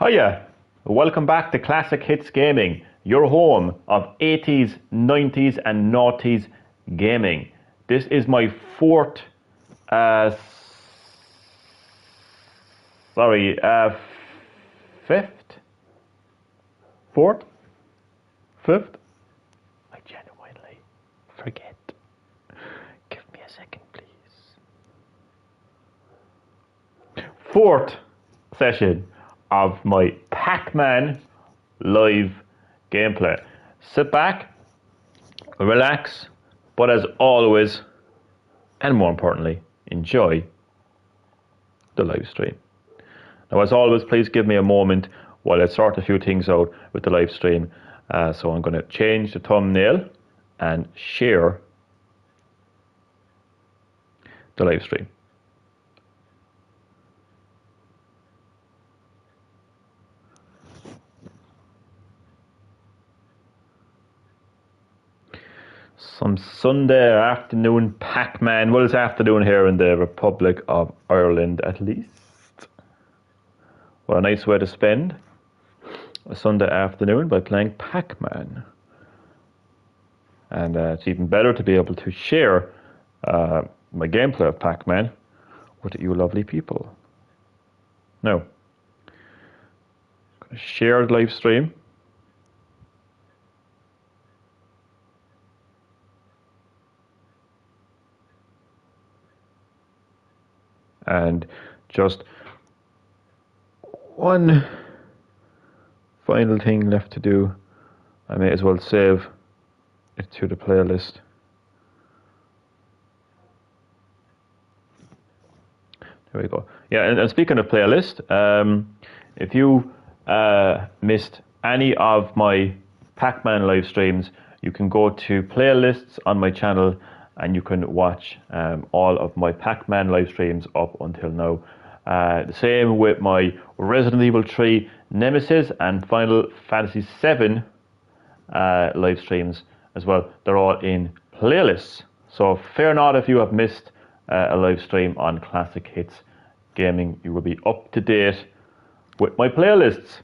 Hiya, welcome back to Classic Hits Gaming, your home of 80s, 90s and noughties gaming. This is my fifth I genuinely forget. Give me a second, please. Fourth session of my Pac-Man live gameplay. Sit back, relax, but as always, and more importantly, enjoy the live stream. Now, as always, please give me a moment while I sort a few things out with the live stream. So I'm going to change the thumbnail and share the live stream. Some Sunday afternoon Pac-Man. Well, it's afternoon here in the Republic of Ireland, at least. What a nice way to spend a Sunday afternoon by playing Pac-Man. And it's even better to be able to share my gameplay of Pac-Man with you lovely people. Now, I'm going to share the live stream. And just one final thing left to do. I may as well save it to the playlist. There we go. Yeah, and speaking of playlist, if you missed any of my Pac-Man live streams, you can go to playlists on my channel and you can watch all of my Pac-Man live streams up until now. The same with my Resident Evil 3 Nemesis and Final Fantasy 7 live streams as well. They're all in playlists. So fear not if you have missed a live stream on Classic Hits Gaming. You will be up to date with my playlists.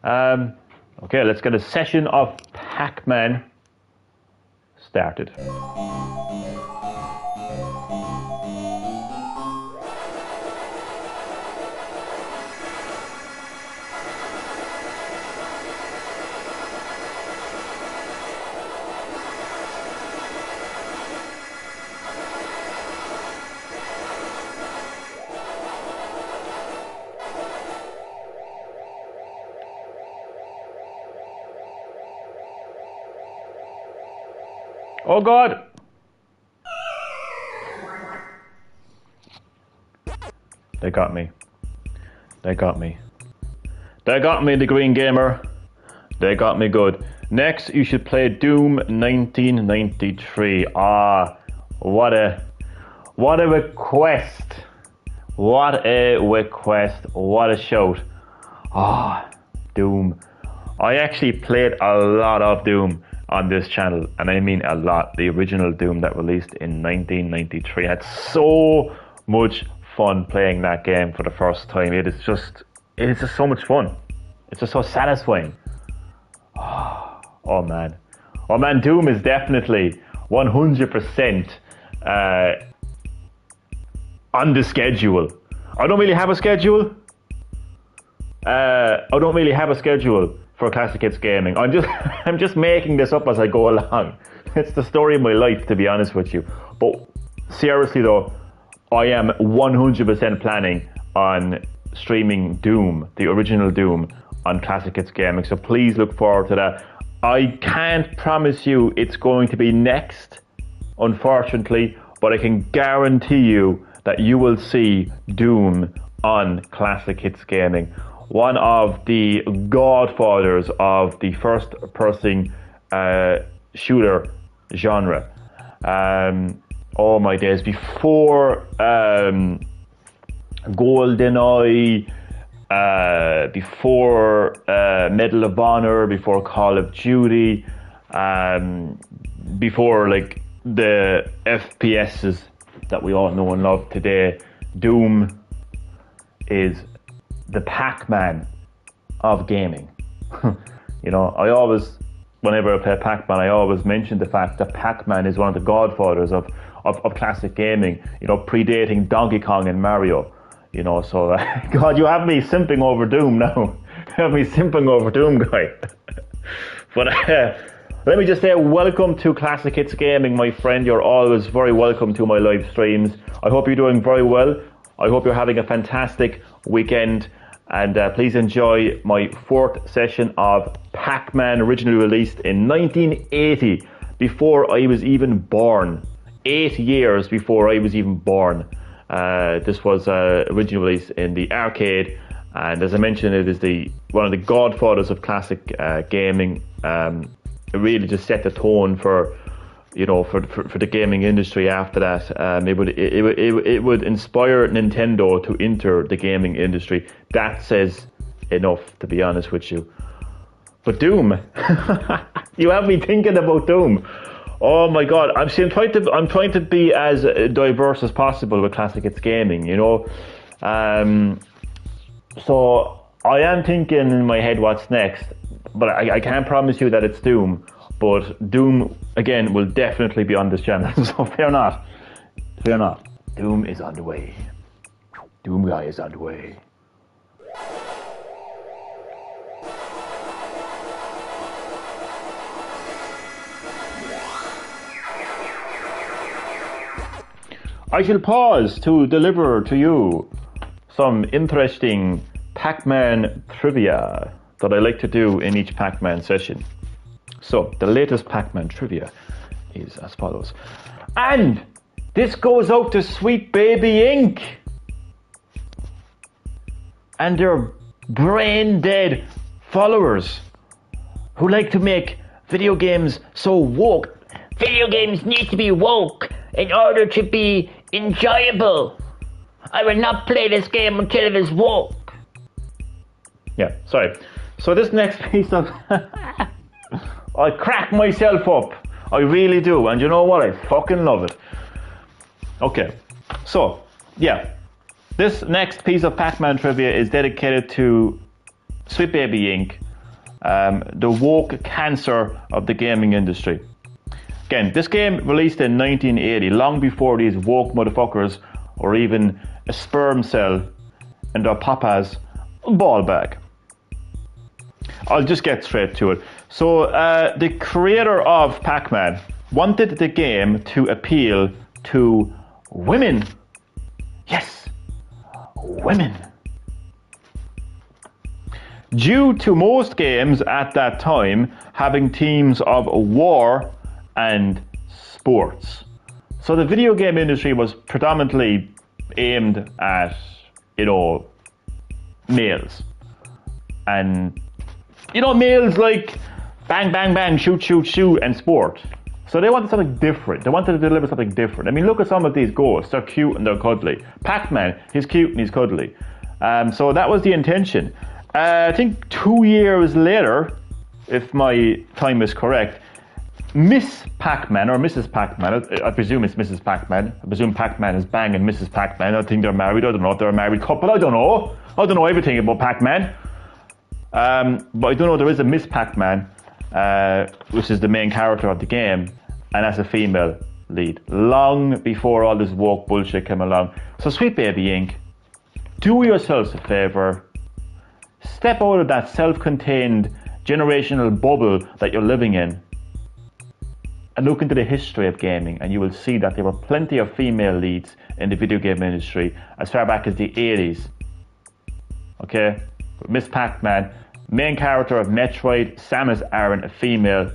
Okay, let's get a session of Pac-Man started. Oh God! They got me. They got me. They got me, the Green Gamer. They got me good. Next, you should play Doom 1993. Ah, what a request. What a request. What a shout. Ah, Doom. I actually played a lot of Doom on this channel, and I mean a lot. The original Doom that released in 1993. I had so much fun playing that game for the first time. It is just so much fun. It's just so satisfying. Oh man. Oh man, Doom is definitely 100% on the schedule. I don't really have a schedule. For Classic Hits Gaming. I'm just making this up as I go along. It's the story of my life, to be honest with you. But seriously though, I am 100% planning on streaming Doom, the original Doom, on Classic Hits Gaming. So please look forward to that. I can't promise you it's going to be next, unfortunately, but I can guarantee you that you will see Doom on Classic Hits Gaming. One of the godfathers of the first-person shooter genre. Oh my days, before GoldenEye, before Medal of Honor, before Call of Duty, before like the FPSs that we all know and love today, Doom is the Pac-Man of gaming. You know, whenever I play Pac-Man, I always mention the fact that Pac-Man is one of the godfathers of classic gaming, you know, predating Donkey Kong and Mario. You know, so, God, you have me simping over Doom now. You have me simping over Doom, guy. But let me just say welcome to Classic Hits Gaming, my friend. You're always very welcome to my live streams. I hope you're doing very well. I hope you're having a fantastic weekend. And please enjoy my 4th session of Pac-Man, originally released in 1980, before I was even born. 8 years before I was even born. This was originally released in the arcade, and as I mentioned, it is one of the godfathers of classic gaming. It really just set the tone for the gaming industry. After that, it would inspire Nintendo to enter the gaming industry. That says enough, to be honest with you. But Doom, you have me thinking about Doom. Oh my God! I'm trying to be as diverse as possible with Classic Hits Gaming. You know, so I am thinking in my head what's next, but I can't promise you that it's Doom. But Doom again will definitely be on this channel. So fear not. Doom is on the way. Doom guy is on the way. I shall pause to deliver to you some interesting Pac-Man trivia that I like to do in each Pac-Man session. So, the latest Pac-Man trivia is as follows. And this goes out to Sweet Baby Inc. and their brain-dead followers who like to make video games so woke. Video games need to be woke in order to be enjoyable. I will not play this game until it is woke. Yeah, sorry. So this next piece of... I crack myself up. I really do. And you know what? I fucking love it. Okay. So, yeah. This next piece of Pac-Man trivia is dedicated to Sweet Baby Inc., the woke cancer of the gaming industry. Again, this game released in 1980, long before these woke motherfuckers or even a sperm cell in their papa's ball bag. I'll just get straight to it. So, the creator of Pac-Man wanted the game to appeal to women. Yes, women. Due to most games at that time having themes of war and sports. So the video game industry was predominantly aimed at, males. And, males like bang, bang, bang, shoot, shoot, shoot, and sport. So they wanted something different. They wanted to deliver something different. I mean, look at some of these ghosts. They're cute and they're cuddly. Pac-Man, he's cute and he's cuddly. So that was the intention. I think 2 years later, if my time is correct, Miss Pac-Man, or Mrs. Pac-Man, I presume it's Mrs. Pac-Man. I presume Pac-Man is banging Mrs. Pac-Man. I think they're married. I don't know if they're a married couple. I don't know. I don't know everything about Pac-Man. But I do know there is a Miss Pac-Man, which is the main character of the game, and that's a female lead. Long before all this woke bullshit came along. So Sweet Baby Inc., do yourselves a favour. Step out of that self-contained generational bubble that you're living in and look into the history of gaming, and you will see that there were plenty of female leads in the video game industry as far back as the 80s. Okay? Miss Pac-Man, main character of Metroid, Samus Aran, a female.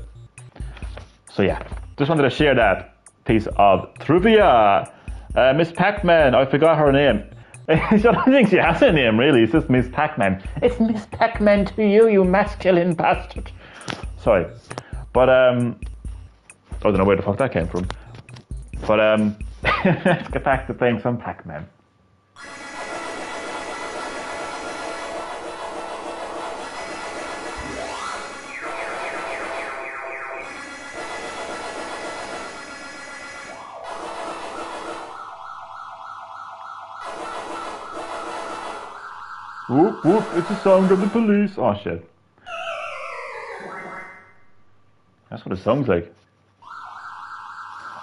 So yeah, just wanted to share that piece of trivia. Miss Pac-Man, I forgot her name. I don't think she has a name, really. It's just Miss Pac-Man. It's Miss Pac-Man to you, you masculine bastard. Sorry. But, I don't know where the fuck that came from. But, let's get back to playing some Pac-Man. Whoop, whoop, it's the sound of the police. Oh, shit. That's what it sounds like.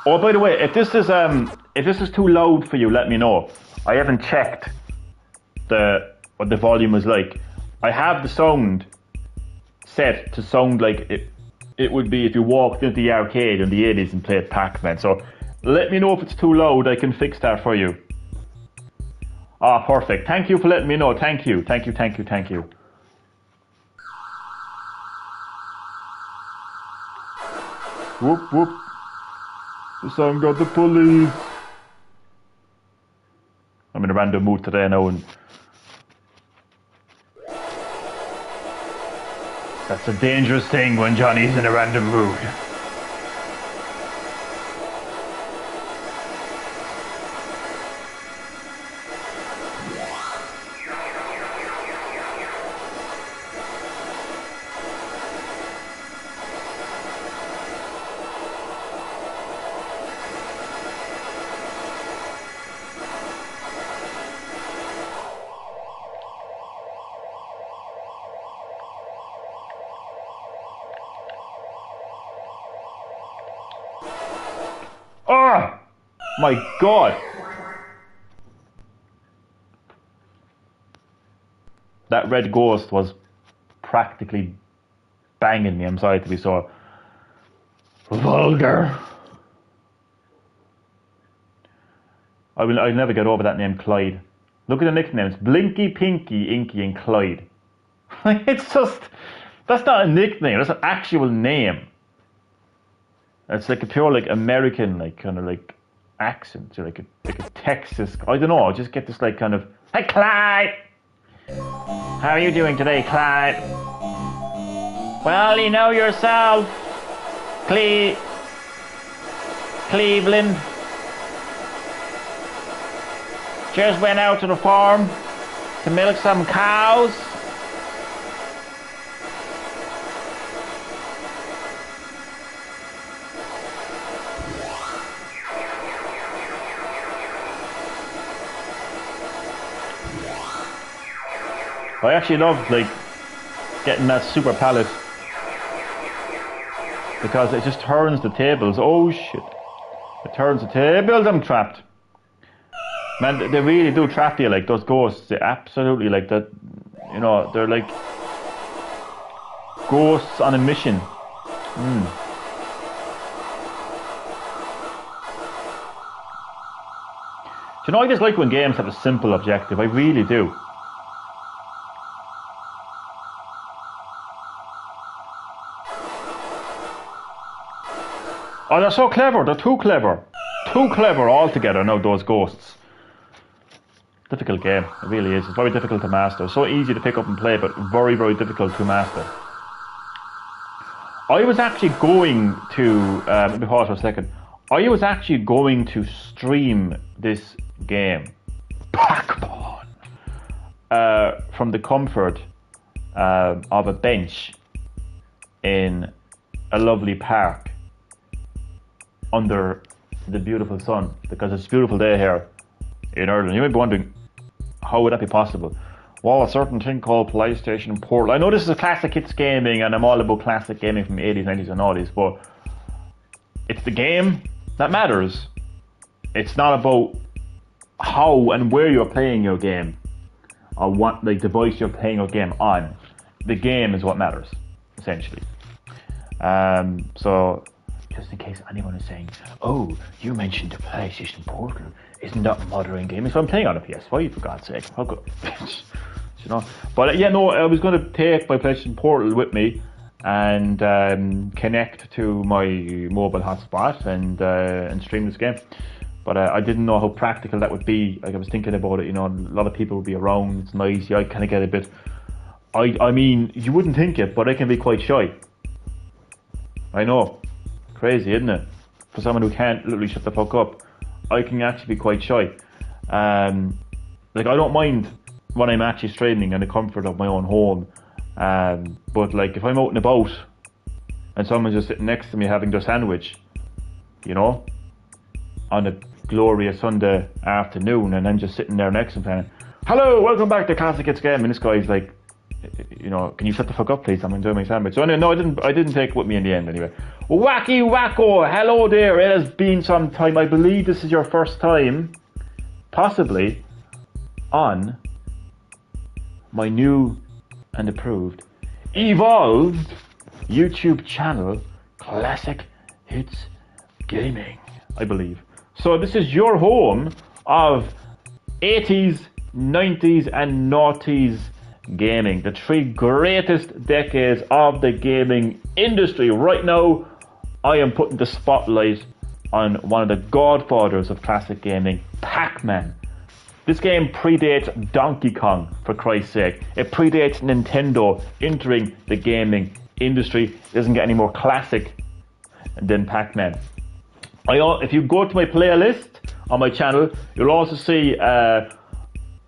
Oh, by the way, if this is too loud for you, let me know. I haven't checked what the volume is like. I have the sound set to sound like it would be if you walked into the arcade in the 80s and played Pac-Man. So let me know if it's too loud. I can fix that for you. Ah, perfect. Thank you for letting me know. Thank you. Thank you, thank you, thank you. Whoop, whoop. The sound of the police. I'm in a random mood today now, and that's a dangerous thing when Johnny's in a random mood. Oh my god! That red ghost was practically banging me. I'm sorry to be so vulgar. I'll never get over that name, Clyde. Look at the nicknames: Blinky, Pinky, Inky, and Clyde. It's just, that's not a nickname. That's an actual name. It's like a pure like American like kind of like accent, like a Texas. I don't know. I just get this like kind of, hey Clyde, how are you doing today, Clyde? Well, you know yourself, Cleveland. Just went out to the farm to milk some cows. I actually love like getting that super pallet because it just turns the tables. Oh shit. It turns the tables. I'm trapped. Man, they really do trap you, like those ghosts. They absolutely like that. You know, they're like ghosts on a mission. Do you know, I just like when games have a simple objective. I really do. Oh, they're so clever. They're too clever. Too clever altogether now, those ghosts. Difficult game. It really is. It's very difficult to master. So easy to pick up and play, but very, very difficult to master. I was actually going to, let me pause for a second. I was actually going to stream this game, Pac-Man, from the comfort of a bench in a lovely park under the beautiful sun, because it's a beautiful day here in Ireland. You might be wondering, how would that be possible? Well, a certain thing called PlayStation Portal. I know this is a classic hits gaming, and I'm all about classic gaming from the 80s, 90s, and all these, but it's the game that matters. It's not about how and where you're playing your game, or what like device you're playing your game on. The game is what matters, essentially. So, just in case anyone is saying, oh, you mentioned the PlayStation Portal, isn't that a modern game? So I'm playing on a PS5, for God's sake. How good? You know? But yeah, no, I was going to take my PlayStation Portal with me and connect to my mobile hotspot and stream this game. But I didn't know how practical that would be. Like, I was thinking about it, you know, a lot of people would be around, it's noisy, I kind of get a bit, I mean, you wouldn't think it, but I can be quite shy. I know. Crazy, isn't it? For someone who can't literally shut the fuck up, I can actually be quite shy. Like, I don't mind when I'm actually streaming in the comfort of my own home. But like, if I'm out and about and someone's just sitting next to me having their sandwich, you know, on a glorious Sunday afternoon, and I'm just sitting there next to them, Hello, welcome back to Classic Hits Gaming. This guy's like, can you shut the fuck up, please? I'm enjoying my sandwich. So anyway, no, I didn't take it with me in the end anyway. Wacky Wacko, hello there. It has been some time. I believe this is your first time, possibly, on my new and approved, evolved YouTube channel, Classic Hits Gaming, I believe. So this is your home of 80s, 90s and noughties gaming, the three greatest decades of the gaming industry. Right now, I am putting the spotlight on one of the godfathers of classic gaming, Pac-Man. This game predates Donkey Kong, for Christ's sake. It predates Nintendo entering the gaming industry. It doesn't get any more classic than Pac-Man. If you go to my playlist on my channel, you'll also see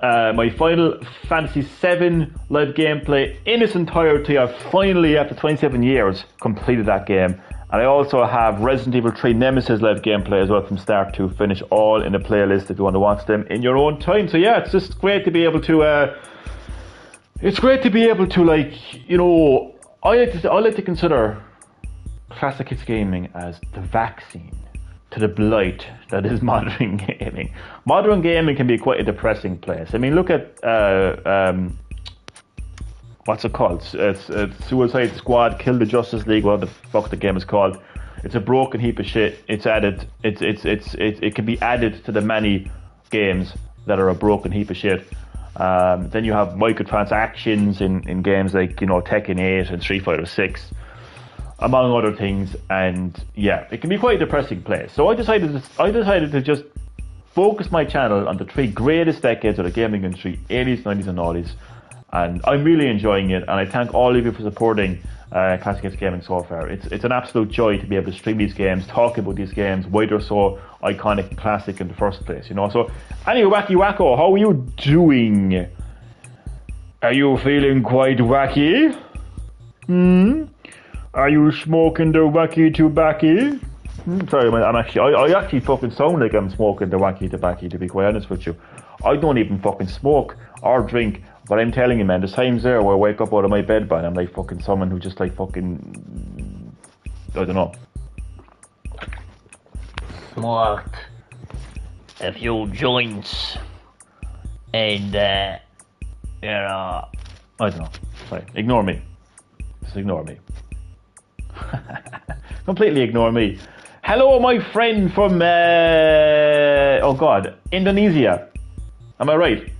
my Final Fantasy VII live gameplay in its entirety. I finally, after 27 years, completed that game. And I also have Resident Evil 3 Nemesis live gameplay as well from start to finish, all in a playlist if you want to watch them in your own time. So yeah, it's just great to be able to, I like to consider Classic Hits Gaming as the vaccine to the blight that is modern gaming. Modern gaming can be quite a depressing place. I mean, look at what's it called? It's Suicide Squad, Kill the Justice League, whatever the fuck the game is called. It's a broken heap of shit. It can be added to the many games that are a broken heap of shit. Then you have microtransactions in games like Tekken 8 and Street Fighter 6. Among other things, and yeah, it can be quite a depressing place. So I decided to just focus my channel on the three greatest decades of the gaming industry, 80s, 90s and noughties, and I'm really enjoying it, and I thank all of you for supporting Classic Hits Gaming so far. It's an absolute joy to be able to stream these games, talk about these games, why they're so iconic and classic in the first place, So anyway, Wacky Wacko, how are you doing? Are you feeling quite wacky? Are you smoking the wacky tobacco? Sorry, I actually fucking sound like I'm smoking the wacky tobacco, to be quite honest with you. I don't even fucking smoke or drink, but I'm telling you, man, there's times there where I wake up out of my bed, and I'm like fucking someone who just like fucking, I don't know. Smoked a few joints and, I don't know. Sorry, ignore me. Just ignore me. Completely ignore me. Hello, my friend from Indonesia. Am I right?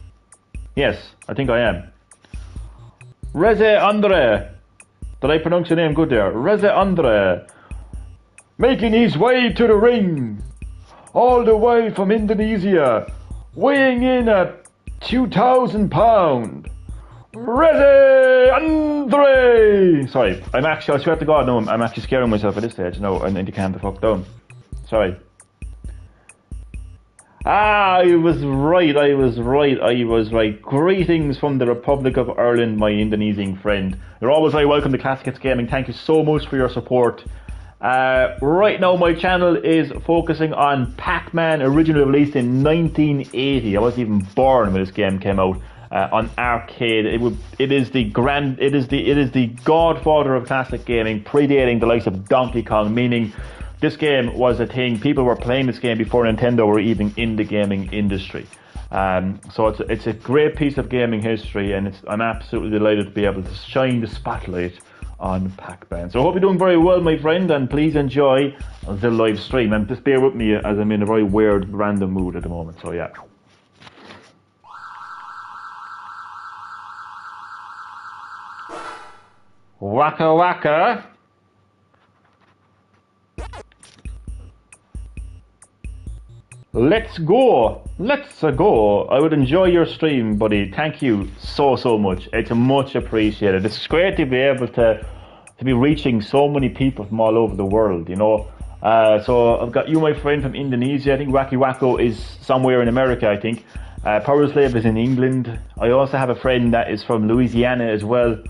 Yes, I think I am. Reze Andre. Did I pronounce your name good there? Reze Andre. Making his way to the ring. All the way from Indonesia. Weighing in at 2,000 pounds. Reze Andre! Sorry, I swear to God, no, I'm actually scaring myself at this stage. No, I need to calm the fuck down. Sorry. I was right. Greetings from the Republic of Ireland, my Indonesian friend. You're always very welcome to Classic Hits Gaming. Thank you so much for your support. Right now, my channel is focusing on Pac-Man, originally released in 1980. I wasn't even born when this game came out. On arcade, it is the godfather of classic gaming, predating the likes of Donkey Kong. Meaning, this game was a thing. People were playing this game before Nintendo were even in the gaming industry. So it's a great piece of gaming history, and I'm absolutely delighted to be able to shine the spotlight on Pac-Man. So I hope you're doing very well, my friend, and please enjoy the live stream. And just bear with me as I'm in a very weird, random mood at the moment. So yeah. Waka waka. Let's go. I would enjoy your stream, buddy. Thank you so much. It's much appreciated. It's great to be able to be reaching so many people from all over the world, So I've got you, my friend, from Indonesia. I think Wacky Wacko is somewhere in America, I think. Power Slave is in England. I also have a friend that is from Louisiana as well.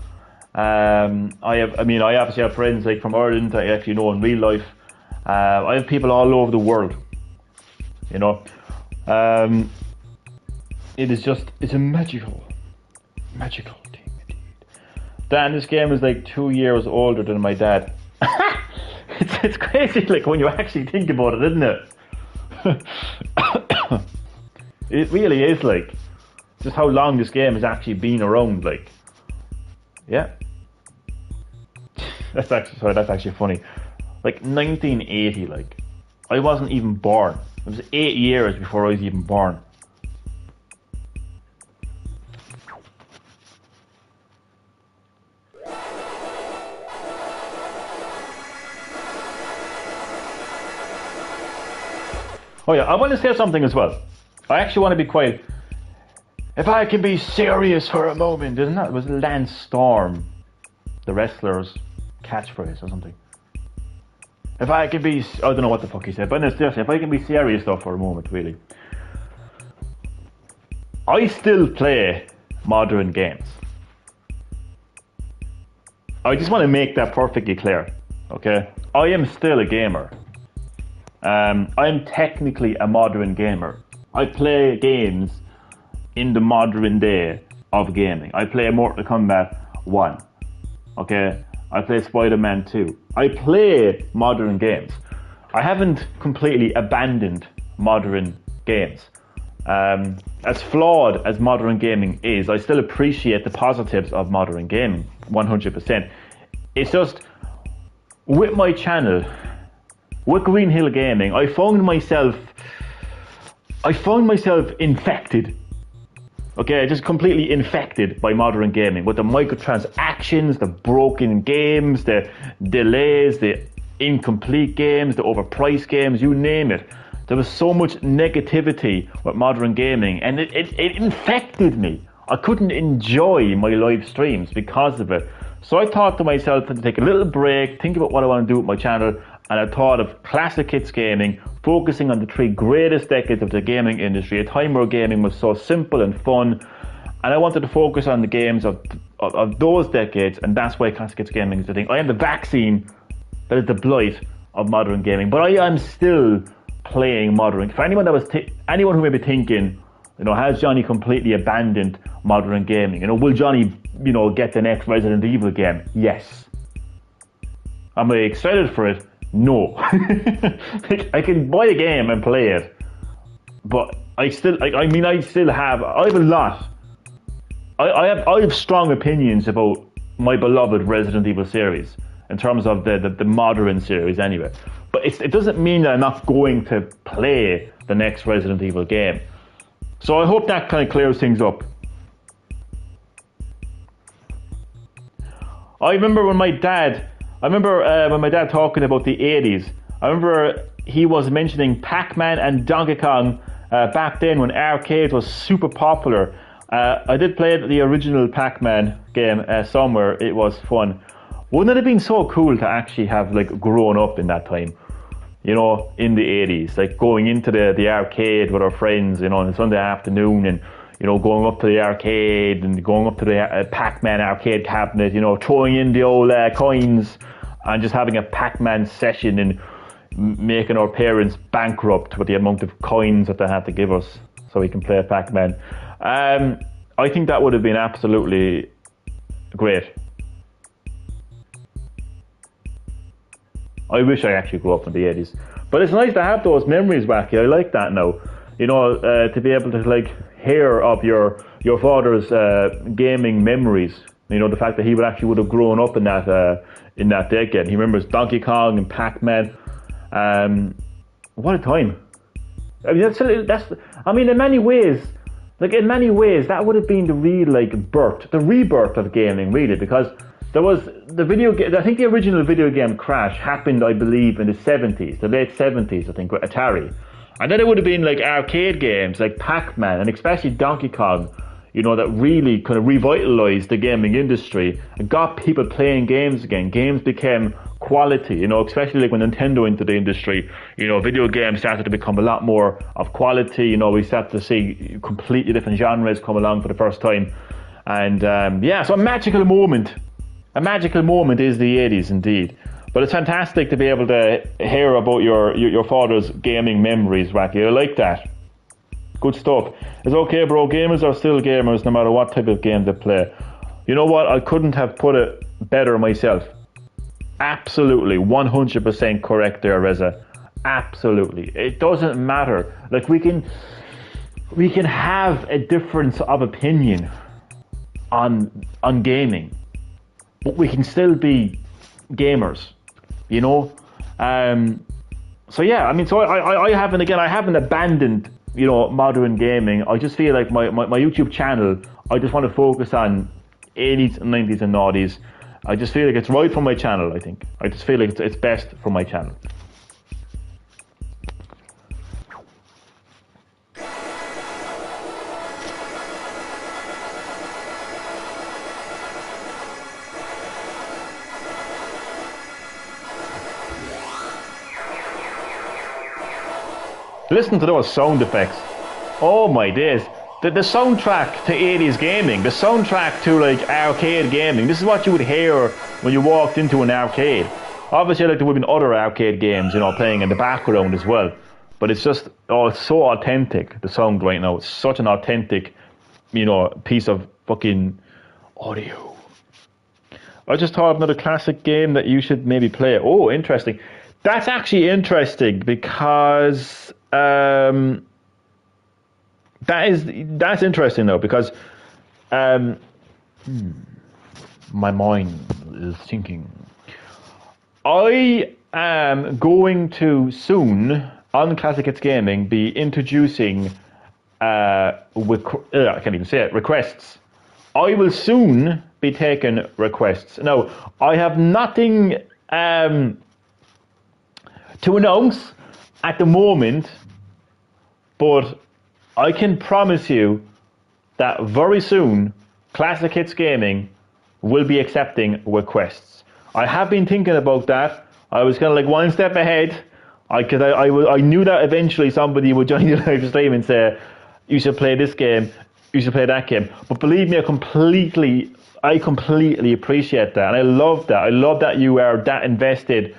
I obviously have friends like from Ireland that I actually know in real life. I have people all over the world, It is just, it's a magical thing indeed. Dan, this game is like 2 years older than my dad. It's crazy, like, when you actually think about it, isn't it? It really is, like, just how long this game has actually been around, like. Yeah. That's actually funny. Like, 1980, like, I wasn't even born. It was 8 years before I was even born. Oh yeah, I want to say something as well. I actually want to be quiet. If I can be serious for a moment, isn't that? It was Lance Storm, the wrestler's catchphrase or something. If I can be, I don't know what the fuck he said, but seriously, if I can be serious though for a moment, really. I still play modern games. I just want to make that perfectly clear, okay? I am still a gamer. I'm technically a modern gamer. I play games in the modern day of gaming. I play Mortal Kombat 1, okay? I play Spider-Man 2. I play modern games. I haven't completely abandoned modern games. As flawed as modern gaming is, I still appreciate the positives of modern gaming, 100%. It's just, with my channel, with Green Hill Gaming, I found myself infected. Okay, just completely infected by modern gaming, with the microtransactions, the broken games, the delays, the incomplete games, the overpriced games, you name it. There was so much negativity with modern gaming, and it infected me. I couldn't enjoy my live streams because of it. So I thought to myself to take a little break, think about what I want to do with my channel, and I thought of Classic Hits Gaming, focusing on the 3 greatest decades of the gaming industry, a time where gaming was so simple and fun, and I wanted to focus on the games of those decades, and that's why Classic Hits Gaming is the thing. I am the vaccine that is the blight of modern gaming, but I am still playing modern. For anyone anyone who may be thinking, has Johnny completely abandoned modern gaming? Will Johnny, get the next Resident Evil game? Yes. Am I excited for it? No. I can buy a game and play it, but I have a lot. I have strong opinions about my beloved Resident Evil series in terms of the modern series anyway. But it doesn't mean that I'm not going to play the next Resident Evil game. So I hope that kind of clears things up. I remember when my dad talking about the 80s. I remember he was mentioning Pac-Man and Donkey Kong back then when arcades was super popular. I did play the original Pac-Man game somewhere. It was fun. Wouldn't it have been so cool to actually have grown up in that time? In the 80s, like going into the arcade with our friends, on a Sunday afternoon, and going up to the arcade and going up to the Pac-Man arcade cabinet, throwing in the old coins and just having a Pac-Man session and making our parents bankrupt with the amount of coins that they had to give us so we can play Pac-Man. I think that would have been absolutely great. I wish I actually grew up in the 80s. But it's nice to have those memories, Wacky. I like that now. To be able to hear of your father's gaming memories. The fact that he would have grown up in that decade. He remembers Donkey Kong and Pac-Man. What a time. I mean, in many ways, that would have been the real the rebirth of gaming, really, because there was I think the original video game Crash happened, I believe, in the 70s, the late 70s, I think, with Atari. And then it would have been arcade games like Pac-Man and especially Donkey Kong, that really kind of revitalized the gaming industry and got people playing games again. Games became quality, especially when Nintendo entered the industry. Video games started to become a lot more of quality. We started to see completely different genres come along for the first time. And so a magical moment. A magical moment is the 80s indeed. But it's fantastic to be able to hear about your father's gaming memories, Wacky. I like that. Good stuff. It's okay, bro. Gamers are still gamers no matter what type of game they play. You know what? I couldn't have put it better myself. Absolutely. 100% correct there, Reza. Absolutely. It doesn't matter. Like, we can have a difference of opinion on gaming, but we can still be gamers, you know? So yeah, I mean, so I haven't abandoned, you know, modern gaming. I just feel like my YouTube channel, I just want to focus on 80s and 90s and noughties. I just feel like it's right for my channel, I think. I just feel like it's best for my channel. Listen to those sound effects. Oh my days. The soundtrack to 80s gaming, the soundtrack to like arcade gaming, this is what you would hear when you walked into an arcade. Obviously, like, there would have been other arcade games, you know, playing in the background as well. But it's just, oh, it's so authentic, the sound right now. It's such an authentic, you know, piece of fucking audio. I just thought of another classic game that you should maybe play. Oh, interesting. That's actually interesting because that's interesting though, because my mind is thinking. I am going to soon on Classic Hits Gaming be introducing I can't even say it, requests. I will soon be taking requests. Now, I have nothing to announce at the moment, but I can promise you that very soon Classic Hits Gaming will be accepting requests. I have been thinking about that. I was kind of like one step ahead. I knew that eventually somebody would join the live stream and say, you should play this game, you should play that game. But believe me, I completely appreciate that, and I love that. I love that you are that invested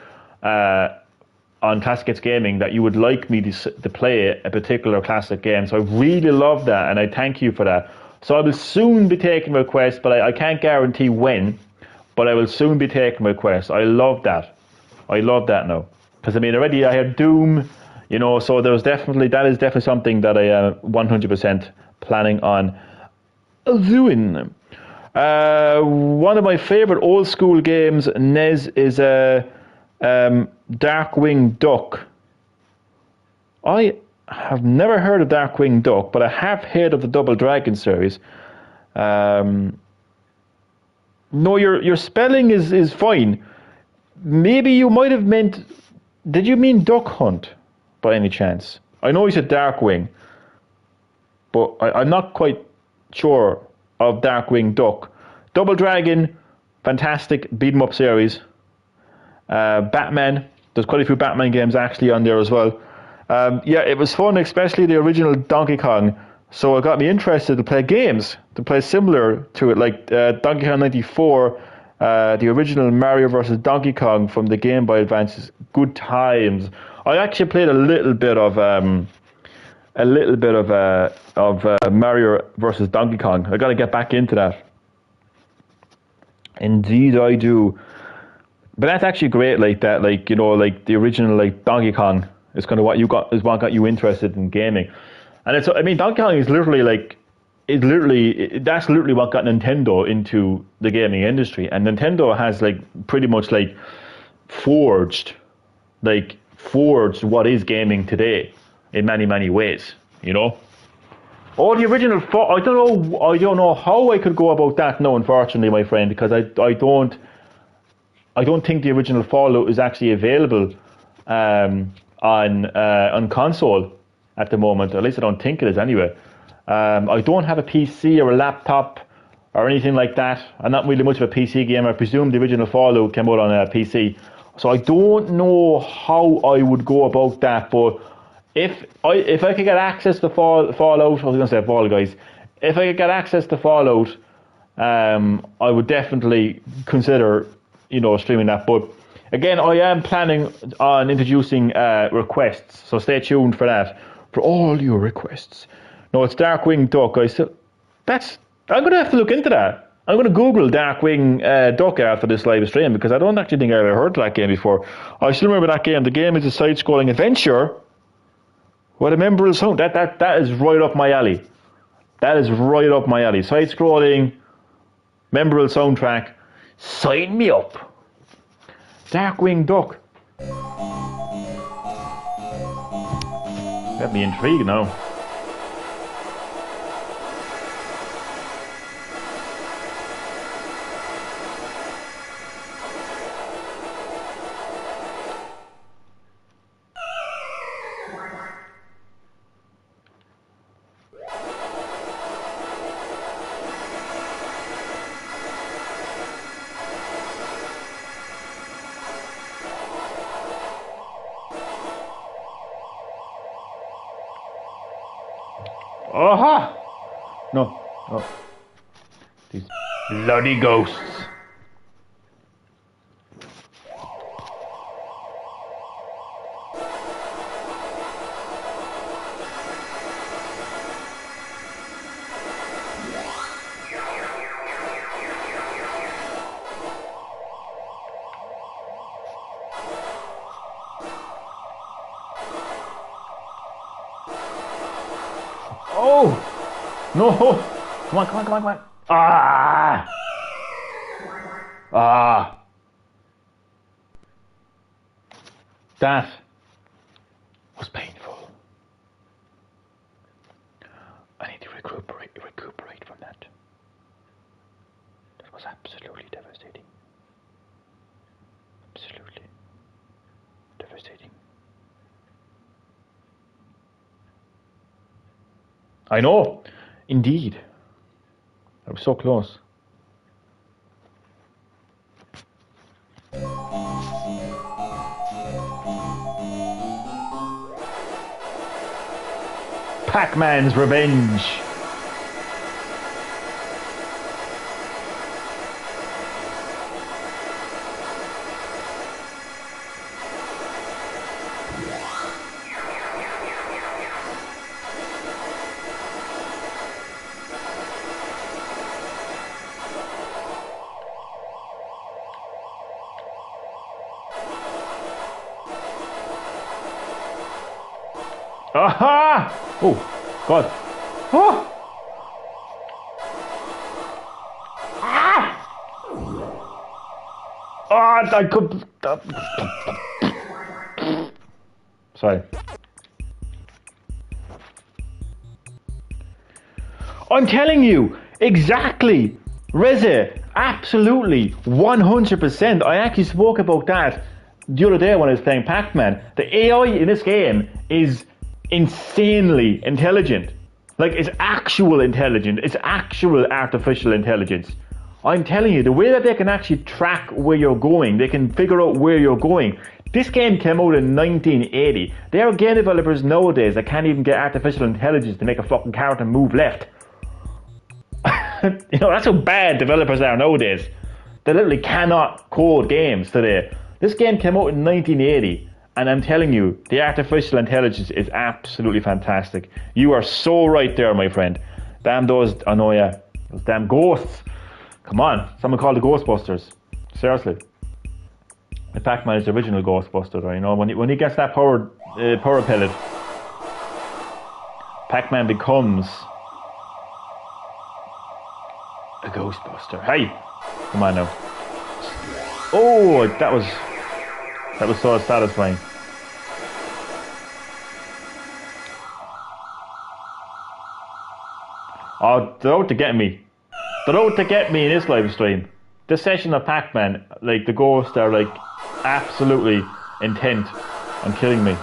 on Classic Hits Gaming, that you would like me to play a particular classic game. So I really love that, and I thank you for that. So I will soon be taking requests, but I can't guarantee when, but I will soon be taking requests. I love that. I love that now. Because I mean, already I had Doom, you know, so that is definitely something that I am 100% planning on doing. One of my favorite old school games, NES, is Darkwing Duck. I have never heard of Darkwing Duck, but I have heard of the Double Dragon series. No, your spelling is fine. Maybe you might have meant... Did you mean Duck Hunt, by any chance? I know you said Darkwing, but I'm not quite sure of Darkwing Duck. Double Dragon, fantastic beat-em-up series. Batman, there's quite a few Batman games actually on there as well. Yeah, it was fun, especially the original Donkey Kong. So it got me interested to play games, to play similar to it, like Donkey Kong 94, the original Mario vs. Donkey Kong from the Game Boy Advance. Good times. I actually played a little bit of Mario vs. Donkey Kong. I got to get back into that. Indeed, I do. But that's actually great, like that, like, you know, like the original, like Donkey Kong is kind of what got you interested in gaming. And it's, I mean, Donkey Kong is that's literally what got Nintendo into the gaming industry. And Nintendo has like pretty much like forged what is gaming today in many, many ways, you know. Oh, the original, I don't know how I could go about that now, unfortunately, my friend, because I don't think the original Fallout is actually available on console at the moment. At least I don't think it is anyway. I don't have a PC or a laptop or anything like that. I'm not really much of a PC gamer. I presume the original Fallout came out on a PC. So I don't know how I would go about that. But if I could get access to Fallout, I was going to say Fall Guys. If I could get access to Fallout, I would definitely consider, you know, streaming that. But again, I am planning on introducing requests, so stay tuned for that, for all your requests. No, it's Darkwing Duck. I'm going to have to look into that. I'm going to Google Darkwing Duck after this live stream because I don't actually think I've ever heard of that game before. I still remember that game. The game is a side-scrolling adventure. What a memorable song. That is right up my alley. That is right up my alley. Side-scrolling, memorable soundtrack. Sign me up. Darkwing Duck. Got me intrigued now. Aha! No. These bloody ghosts. Oh! No! Come on. Ah! That was painful. I need to recuperate from that. That was absolutely devastating. Absolutely devastating. I know. Indeed. I was so close. Pac-Man's Revenge. Aha! Oh, God. Oh! Ah! Ah, I could... Sorry. I'm telling you, exactly. Reza, absolutely, 100%. I actually spoke about that the other day when I was playing Pac-Man. The AI in this game is insanely intelligent. Like, it's actual intelligence. It's actual artificial intelligence. I'm telling you, the way that they can actually track where you're going, they can figure out where you're going. This game came out in 1980. There are game developers nowadays that can't even get artificial intelligence to make a fucking character move left. You know, that's how bad developers are nowadays. They literally cannot code games today. This game came out in 1980, and I'm telling you, the artificial intelligence is absolutely fantastic. You are so right there, my friend. Damn those, I know, yeah, those damn ghosts. Come on, someone called the Ghostbusters. Seriously. The Pac-Man is the original Ghostbuster, right? You know, when he gets that power pellet, Pac-Man becomes a Ghostbuster. Hey, come on now. Oh, that was so satisfying. Oh, they're out to get me. They're out to get me in this live stream. This session of Pac-Man, like the ghosts are like absolutely intent on killing me.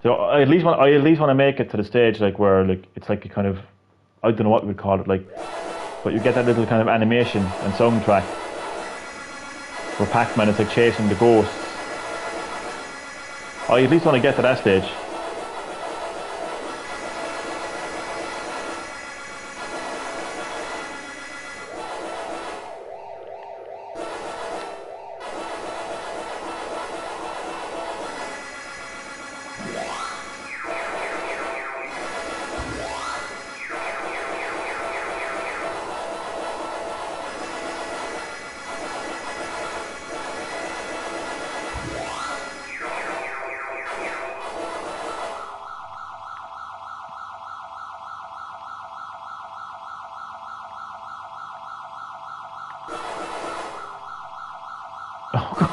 So I at least want to make it to the stage like where like it's like a kind of, I don't know what we would call it, like, but you get that little kind of animation and soundtrack where Pac-Man is like chasing the ghosts. I at least want to get to that stage.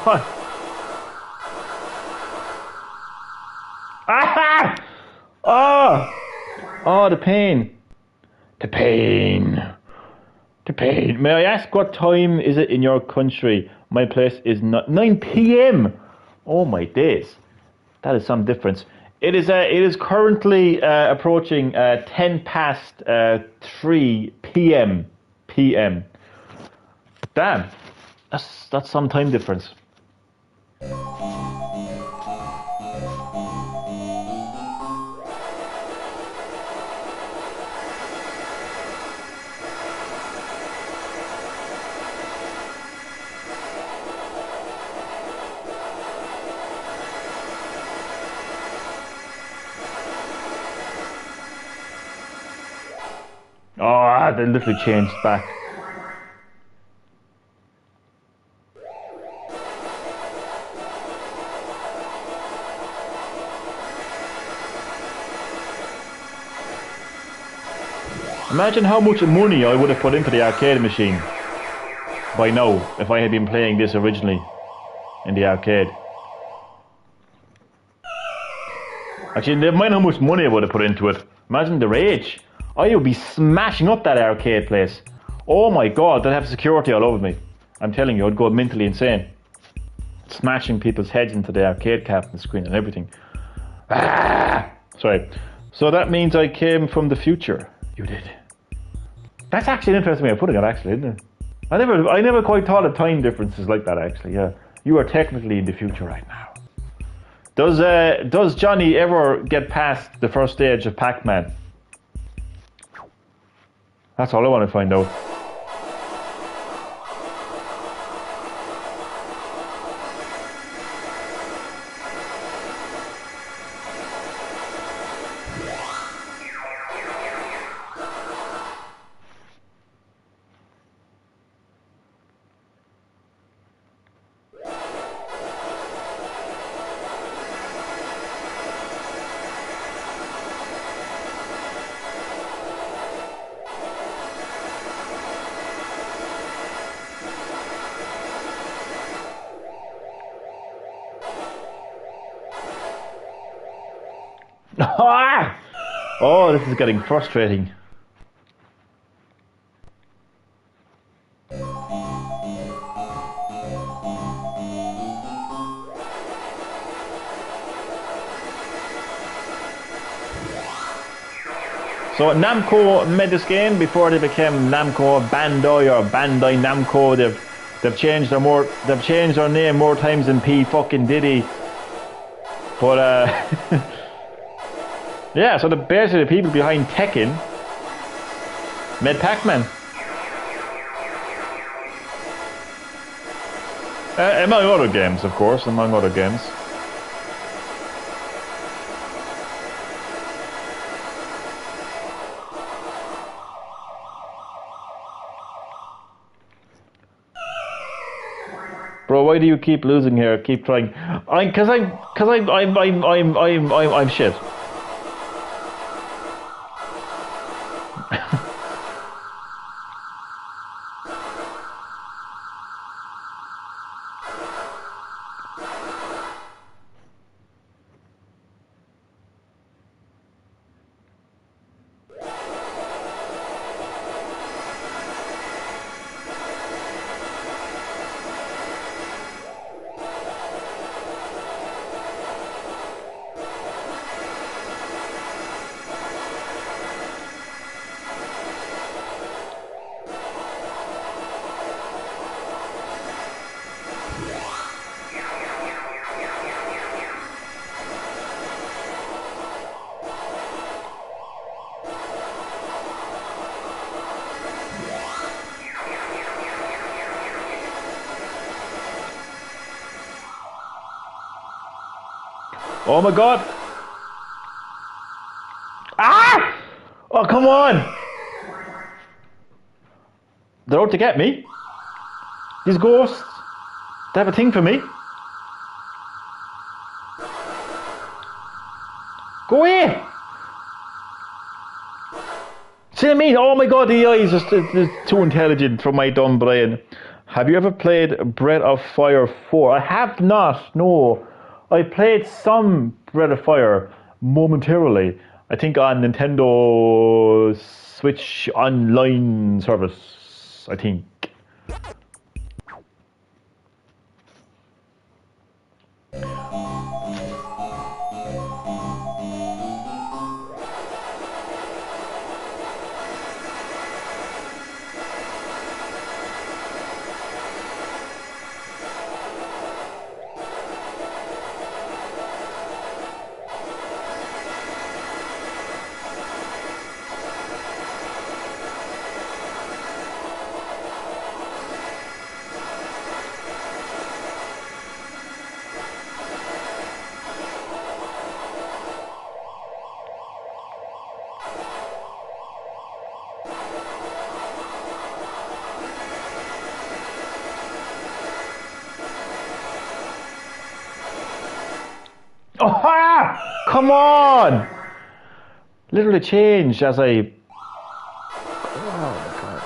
God. Ah! Oh! Oh, the pain. The pain. The pain. May I ask what time is it in your country? My place is 9 p.m. Oh my days. That is some difference. It is currently approaching 10 past 3 p.m. p.m. Damn. That's some time difference. Oh, they literally changed back. Imagine how much money I would have put into the arcade machine by now if I had been playing this originally in the arcade. Actually, never mind how much money I would have put into it. Imagine the rage. I would be smashing up that arcade place. Oh my god, they'd have security all over me. I'm telling you, I'd go mentally insane. Smashing people's heads into the arcade cabinet screen and everything. Ah! Sorry. So that means I came from the future. You did. That's actually an interesting way of putting it, actually, isn't it? I never quite thought of time differences like that, actually, yeah. You are technically in the future right now. Does Johnny ever get past the first stage of Pac-Man? That's all I want to find out. Oh, this is getting frustrating. So Namco made this game before they became Namco Bandai or Bandai Namco. They've changed their name more times than P fucking Diddy. But yeah, so basically the people behind Tekken made Pac-Man. Among other games, of course, among other games. Bro, why do you keep losing here? Keep trying. I'm shit. Oh my god! Ah! Oh, come on! They're out to get me. These ghosts, they have a thing for me. Go away! See what I mean? Oh my god, the eyes are too intelligent for my dumb brain. Have you ever played Breath of Fire 4? I have not, no. I played some Breath of Fire momentarily. I think on Nintendo Switch Online service, I think. Oh, come on! Literally changed as I... Oh my god.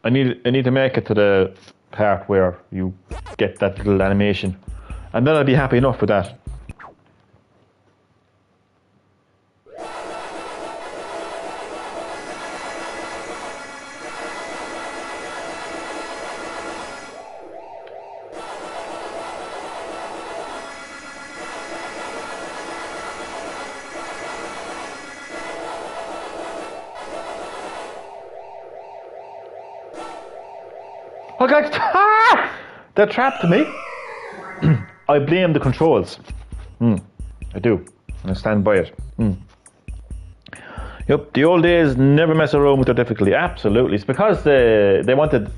I need to make it to the part where you get that little animation. And then I'll be happy enough with that. Oh god, that trapped me. I blame the controls. I do. And I stand by it. Yep, the old days never mess around with their difficulty. Absolutely. It's because they wanted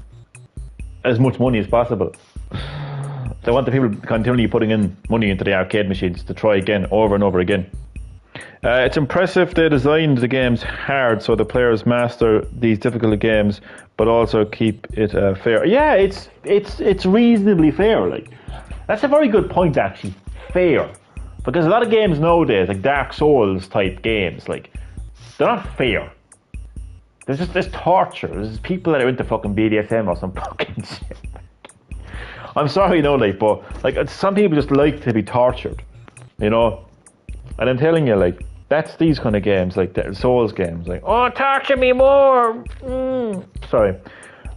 as much money as possible. They want the people continually putting in money into the arcade machines to try again, over and over again. It's impressive they designed the games hard so the players master these difficult games, but also keep it fair. Yeah, it's reasonably fair. Like, that's a very good point, actually. Fair, because a lot of games nowadays, like Dark Souls type games, like they're not fair. There's torture. There's people that are into fucking BDSM or some fucking shit. I'm sorry, but like some people just like to be tortured, you know. And I'm telling you, like, that's these kind of games, like the Souls games, like, oh, torture me more. Sorry,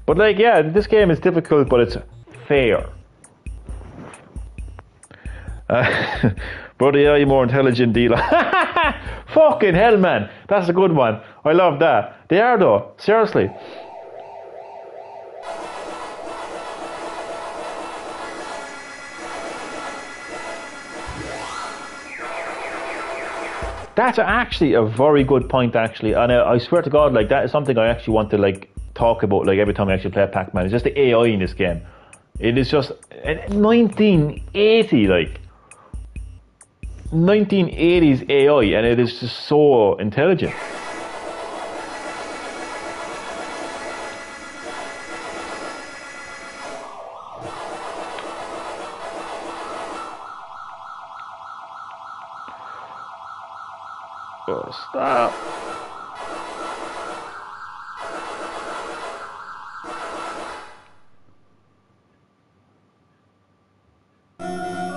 but like, yeah, this game is difficult, but it's fair. Brother, yeah, you're more intelligent dealer. Fucking hell, man, that's a good one. I love that. They are though, seriously. That's actually a very good point, actually, and I swear to God, like, that is something I actually want to like talk about, like, every time I actually play Pac-Man. It's just the AI in this game. It is just 1980, like 1980s AI, and it is just so intelligent. Oh, stop.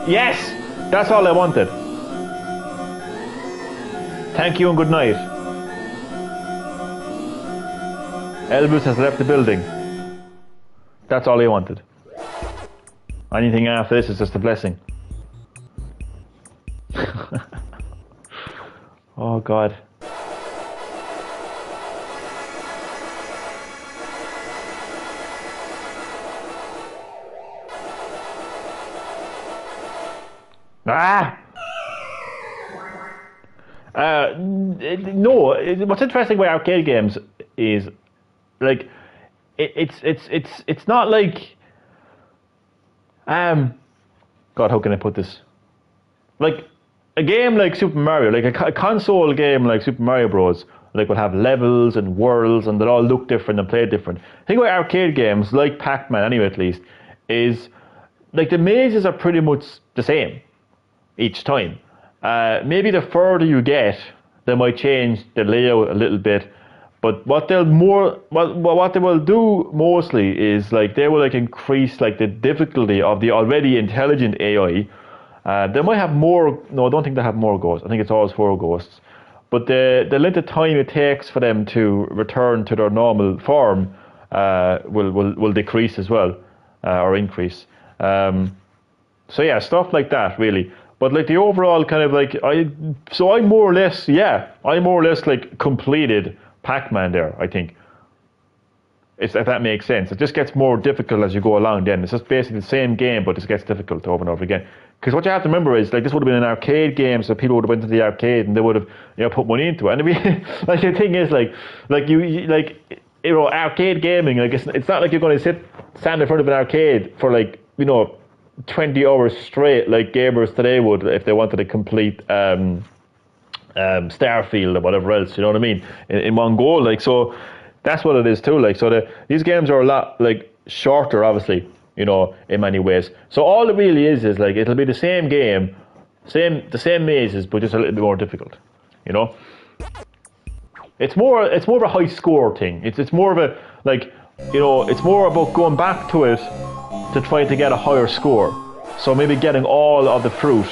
Yes! That's all I wanted. Thank you and good night. Elvis has left the building. That's all I wanted. Anything after this is just a blessing. Oh God. Ah! No, what's interesting about arcade games is, like, it's not like, God, how can I put this? Like, a game like Super Mario, like a console game like Super Mario Bros, like, will have levels and worlds, and they'll all look different and play different. The thing about arcade games, like Pac-Man anyway at least, is, like, the mazes are pretty much the same each time. Maybe the further you get, they might change the layout a little bit, But what they will do mostly is like they will like increase like the difficulty of the already intelligent AI. They might have more. No, I don't think they have more ghosts. I think it's always 4 ghosts. But the length of time it takes for them to return to their normal form will decrease as well, or increase. So yeah, stuff like that really. But like the overall kind of like I more or less like completed Pac-Man there. I think if that makes sense. It just gets more difficult as you go along. Then it's just basically the same game, but it just gets difficult over and over again. Because what you have to remember is like this would have been an arcade game, so people would have went to the arcade and they would have put money into it. And like the thing is like arcade gaming, like it's not like you're going to stand in front of an arcade for like 20 hours straight like gamers today would if they wanted to complete Starfield or whatever else. You know what I mean? In one go, like so. That's what it is too. Like so, these games are a lot like shorter, obviously. In many ways. So all it really is like it'll be the same game, the same mazes, but just a little bit more difficult. It's more of a high score thing. It's more of a like it's more about going back to it to try to get a higher score. So maybe getting all of the fruit,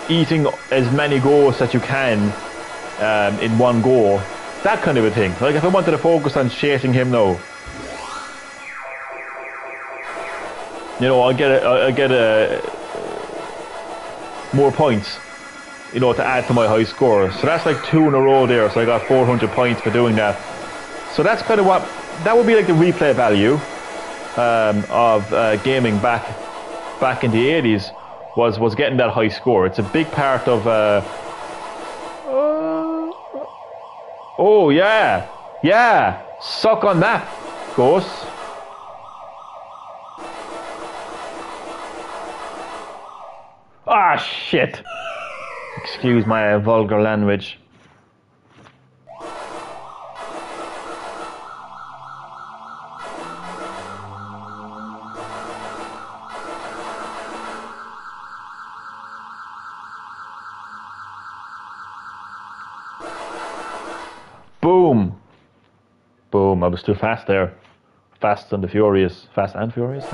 eating as many goes that you can in one go. That kind of a thing. Like if I wanted to focus on chasing him now. I get more points, to add to my high score. So that's like 2 in a row there. So I got 400 points for doing that. So that's kind of that would be like the replay value of gaming back in the 80s was getting that high score. It's a big part of. Oh yeah, suck on that, Ghost. Ah, shit. Excuse my vulgar language. Boom. Boom. I was too fast there. Fast and Furious. Fast and Furious?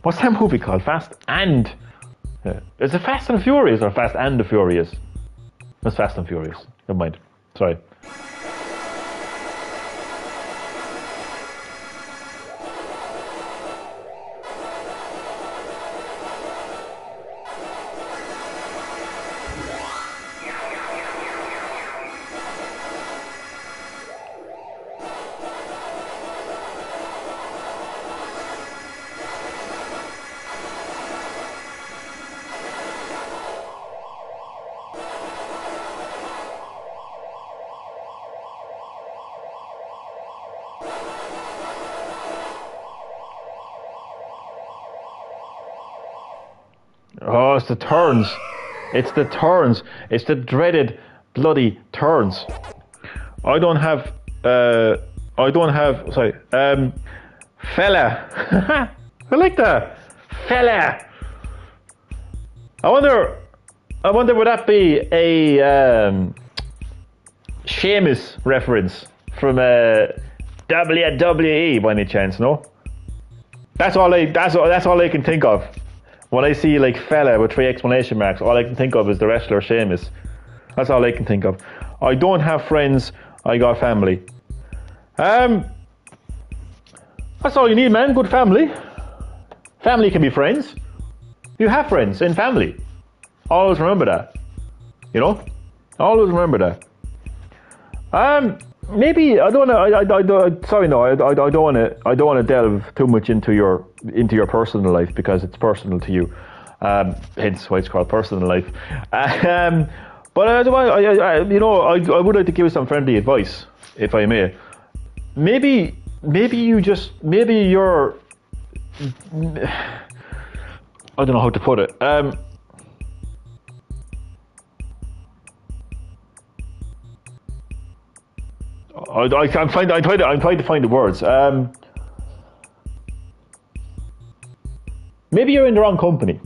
What's that movie called? Fast and... is it Fast and Furious or Fast and the Furious? It's Fast and Furious. Never mind. Sorry. Oh, it's the turns. It's the turns. It's the dreaded bloody turns. I don't have, sorry, fella. I like that. Fella. I wonder would that be a Sheamus reference from WWE by any chance, no? That's all I can think of. When I see like fella with 3 exclamation marks, all I can think of is the wrestler Sheamus. That's all I can think of. I don't have friends, I got family. That's all you need, man. Good family. Family can be friends. You have friends in family. Always remember that. Always remember that. Maybe I don't want to. Sorry, no. I don't want to. I don't want to delve too much into your personal life because it's personal to you. Hence why it's called personal life. But I would like to give you some friendly advice, if I may. Maybe you're. I don't know how to put it. I'm trying to find the words. Maybe you're in the wrong company.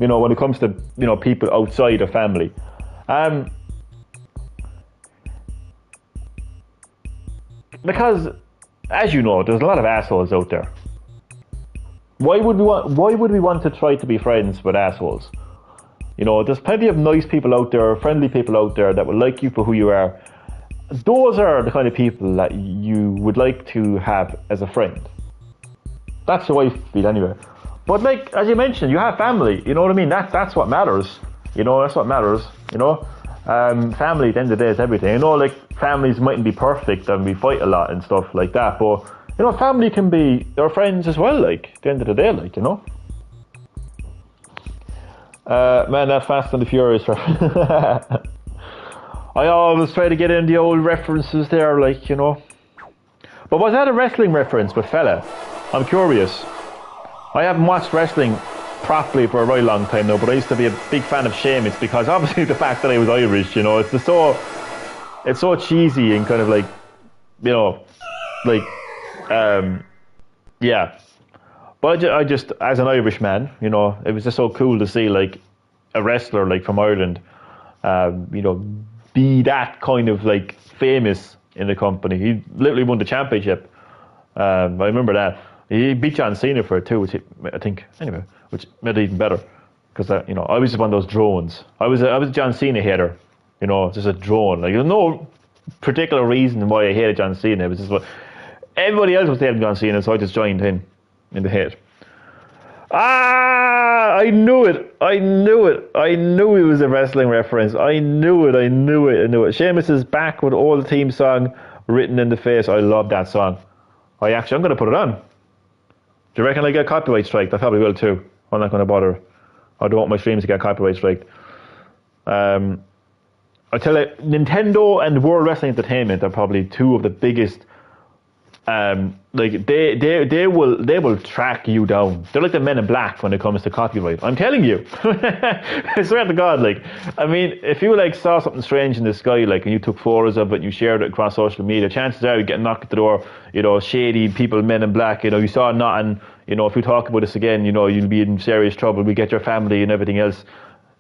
you know, when it comes to, you know, people outside of family. Because, as you know, there's a lot of assholes out there. Why would we want to try to be friends with assholes? You know, there's plenty of nice people out there, friendly people out there that will like you for who you are. Those are the kind of people that you would like to have as a friend. That's how I feel anyway. But like, as you mentioned, you have family, you know what I mean? That's what matters. You know, that's what matters, you know? Family at the end of the day is everything. You know, like, families mightn't be perfect and we fight a lot and stuff like that, but, you know, family can be our friends as well, like, at the end of the day, like, you know? Man, that Fast and the Furious reference. I always try to get in the old references there, like, you know. But was that a wrestling reference with fella? I'm curious. I haven't watched wrestling properly for a very long time now, but I used to be a big fan of Sheamus because obviously the fact that I was Irish, you know, it's so cheesy and kind of like, you know, like, yeah. But I just, as an Irish man, you know, it was just so cool to see like a wrestler like from Ireland, you know, be that kind of like famous in the company. He literally won the championship. I remember that. He beat John Cena for it too, which I think, anyway, which made it even better. Because, you know, I was just one of those drones. I was a John Cena hater, you know, just a drone. Like, there's no particular reason why I hated John Cena. It was just what everybody else was hating John Cena, so I just joined in the hate. I knew it. I knew it was a wrestling reference. I knew it. Sheamus is back with all the theme song written in the face. I love that song. I'm going to put it on. Do you reckon I get copyright striked? I probably will too. I'm not going to bother. I don't want my streams to get copyright striked. I tell you, Nintendo and World Wrestling Entertainment are probably two of the biggest. Like they will track you down. They're like the Men in Black when it comes to copyright. I'm telling you. I swear to God, like, I mean, if you like saw something strange in the sky, like, and you took photos of it and you shared it across social media, chances are you get knocked at the door. You know, shady people, Men in Black. You know, you saw nothing. You know, if we talk about this again, you know, you'll be in serious trouble. We get your family and everything else.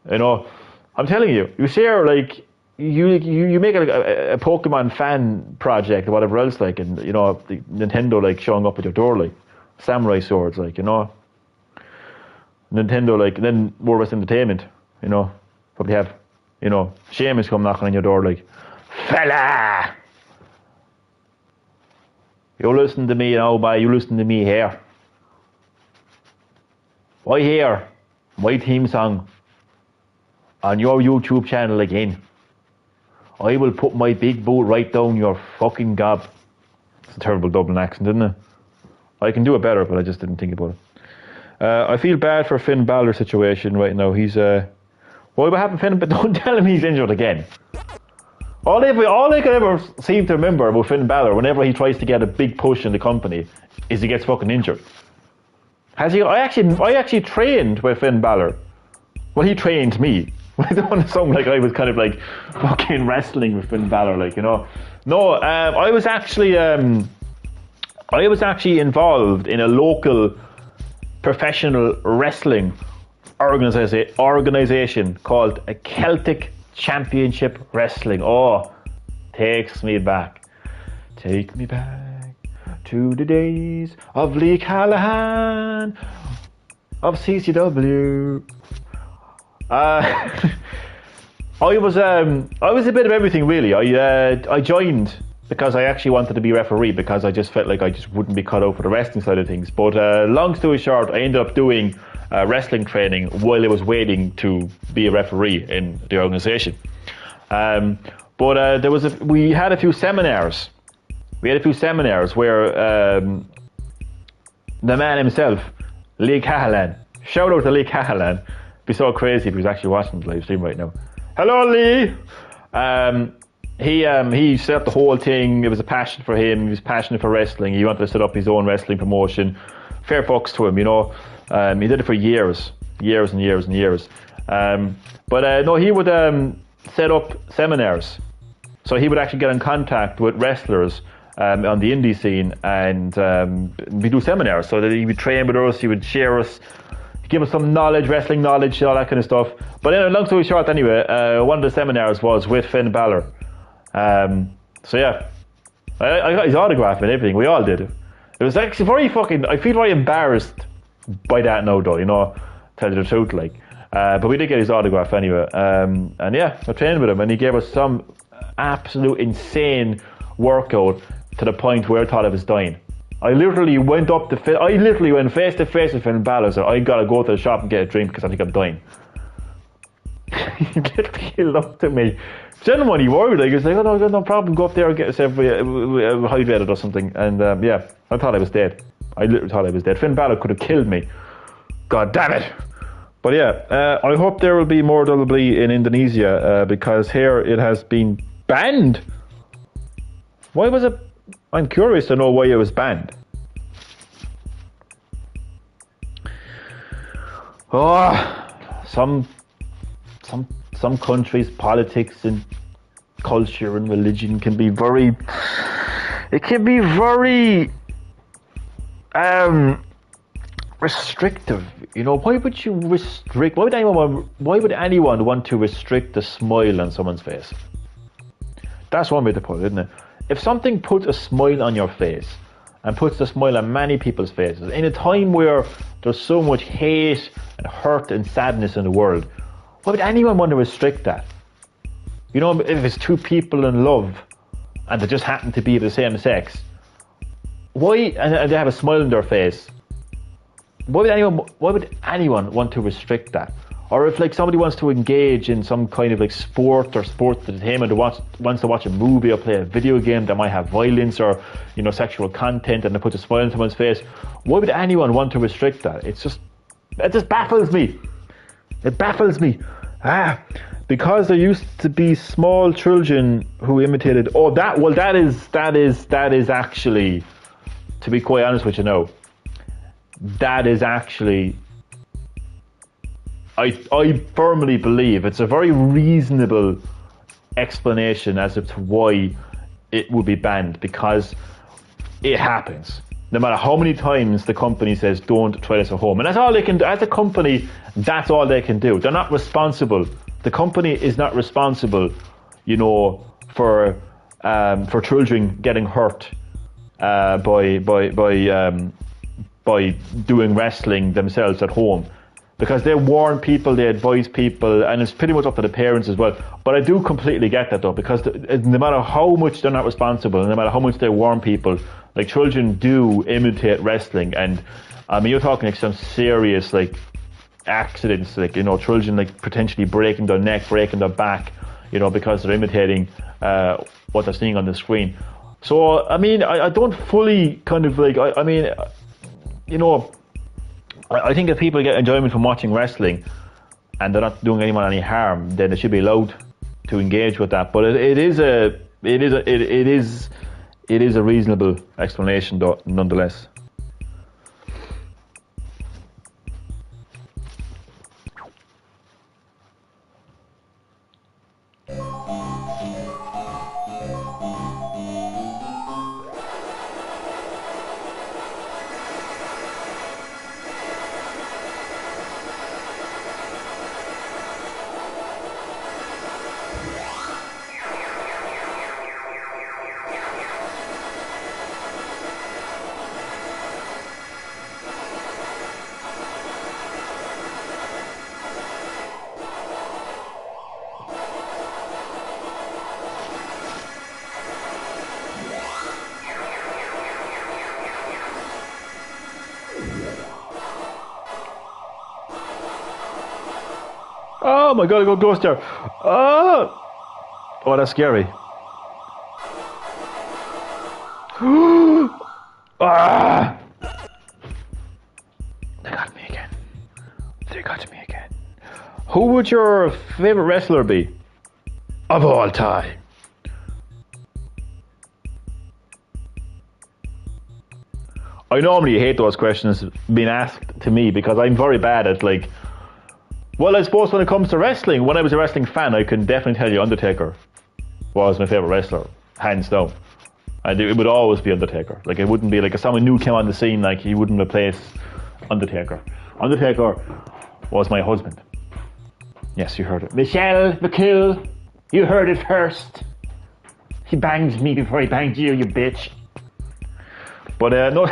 You know, I'm telling you, you share like. You make a Pokemon fan project or whatever else, like, and you know, the Nintendo like showing up at your door, like samurai swords, like, you know, Nintendo, like, and then World Wrestling Entertainment, you know, probably have, you know, Sheamus come knocking on your door, like, fella, you listen to me now, boy, you listen to me here. Why here? My theme song on your YouTube channel again. I will put my big boot right down your fucking gob. It's a terrible Dublin accent, isn't it? I can do it better, but I just didn't think about it. I feel bad for Finn Balor's situation right now. He's what happened to Finn? But don't tell him he's injured again. All I can ever seem to remember about Finn Balor, whenever he tries to get a big push in the company, is he gets fucking injured. Has he? I actually trained with Finn Balor. Well, he trained me. I don't want to sound like I was kind of like fucking wrestling with Finn Balor, like, you know. No, I was actually involved in a local professional wrestling organization called a Celtic Championship Wrestling. Oh, takes me back. Take me back to the days of Lee Callahan of CCW. I was a bit of everything really. I joined because I actually wanted to be referee because I just felt like I just wouldn't be cut out for the wrestling side of things. But long story short, I ended up doing wrestling training while I was waiting to be a referee in the organisation. But we had a few seminars. We had a few seminars where the man himself, Lee Callahan, shout out to Lee Callahan. Be so crazy if he was actually watching the live stream right now. Hello, Lee. He set up the whole thing. It was a passion for him. He was passionate for wrestling. He wanted to set up his own wrestling promotion. Fair fucks to him, you know. He did it for years. But no, he would set up seminars. So he would actually get in contact with wrestlers on the indie scene, and we do seminars. So that he would train with us. He would share us. give us some knowledge, wrestling knowledge, all that kind of stuff. But anyway, long story short, anyway, one of the seminars was with Finn Balor. So yeah, I got his autograph and everything. We all did. It was actually very fucking. I feel very embarrassed by that now, though. You know, tell you the truth, like. But we did get his autograph anyway. And yeah, I trained with him, and he gave us some absolute insane workout to the point where I thought I was dying. I literally went face to face with Finn Balor. So I gotta go to the shop and get a drink because I think I'm dying. He literally looked at me, genuinely worried. Like, he was like, "Oh no problem. Go up there and get yourself hydrated or something." And yeah, I thought I was dead. I literally thought I was dead. Finn Balor could have killed me. God damn it. But yeah, I hope there will be more WWE in Indonesia because here it has been banned. Why was it? I'm curious to know why it was banned. Oh, some countries' politics and culture and religion can be very. It can be very restrictive. You know, why would you restrict? Why would anyone want to restrict the smile on someone's face? That's one way to put it, isn't it? If something puts a smile on your face and puts a smile on many people's faces in a time where there's so much hate and hurt and sadness in the world, why would anyone want to restrict that? You know, if it's two people in love and they just happen to be the same sex, why, and they have a smile on their face, why would anyone want to restrict that? Or if like somebody wants to engage in some kind of like sport or sports entertainment, or wants to watch a movie or play a video game that might have violence or, you know, sexual content, and they put a smile on someone's face, why would anyone want to restrict that? It just baffles me. It baffles me. Because there used to be small children who imitated. That is actually, to be quite honest with you now, that is actually, I firmly believe it's a very reasonable explanation as to why it would be banned, because it happens. No matter how many times the company says don't try this at home, and that's all they can do. As a company, that's all they can do. They're not responsible. The company is not responsible, you know, for children getting hurt by doing wrestling themselves at home. Because they warn people, they advise people, and it's pretty much up to the parents as well. But I do completely get that though, because no matter how much they're not responsible, no matter how much they warn people, like children do imitate wrestling, and I mean, you're talking like some serious like accidents, like, you know, children like potentially breaking their neck, breaking their back, you know, because they're imitating what they're seeing on the screen. So I mean, I don't fully kind of like, I mean, you know, I think if people get enjoyment from watching wrestling and they're not doing anyone any harm, then they should be allowed to engage with that. But it is a reasonable explanation, though, nonetheless. Oh my god, I got a ghost there. Oh, that's scary. Ah! They got me again. They got me again. Who would your favorite wrestler be of all time? I normally hate those questions being asked to me because I'm very bad at like. Well, I suppose when it comes to wrestling, when I was a wrestling fan, I can definitely tell you Undertaker was my favourite wrestler, hands down. And it would always be Undertaker. Like, it wouldn't be like if someone new came on the scene, like he wouldn't replace Undertaker. Undertaker was my husband. Yes, you heard it. Michelle McCool, you heard it first. He banged me before he banged you, you bitch. But no,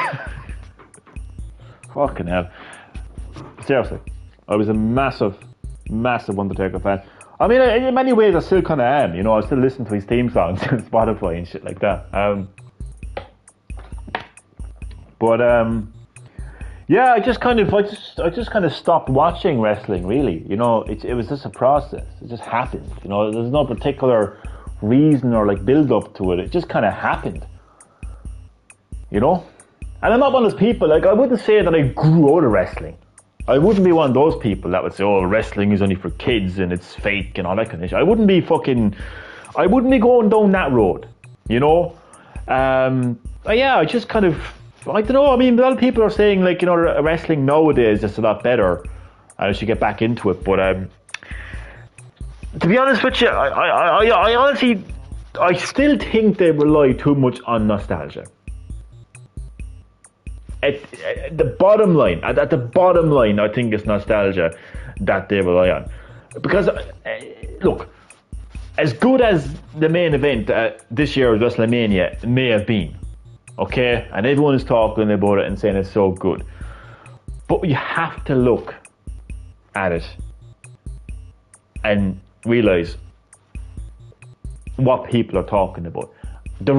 fucking hell. Seriously, I was a massive Undertaker fan. I mean, in many ways, I still kind of am. You know, I still listen to his theme songs on Spotify and shit like that. Yeah, I just kind of stopped watching wrestling. Really, you know, it was just a process. It just happened. You know, there's no particular reason or like build up to it. It just kind of happened. You know, and I'm not one of those people. Like, I wouldn't say that I grew out of wrestling. I wouldn't be one of those people that would say, "Oh, wrestling is only for kids and it's fake and all that kind of shit." I wouldn't be going down that road. You know, yeah, I just kind of. I don't know. I mean, a lot of people are saying, like, you know, wrestling nowadays is a lot better. I should get back into it. But to be honest with you, I honestly, I still think they rely too much on nostalgia. At the bottom line, I think it's nostalgia that they rely on. Because, look, as good as the main event this year's WrestleMania may have been, okay, and everyone is talking about it and saying it's so good, but you have to look at it and realize what people are talking about. The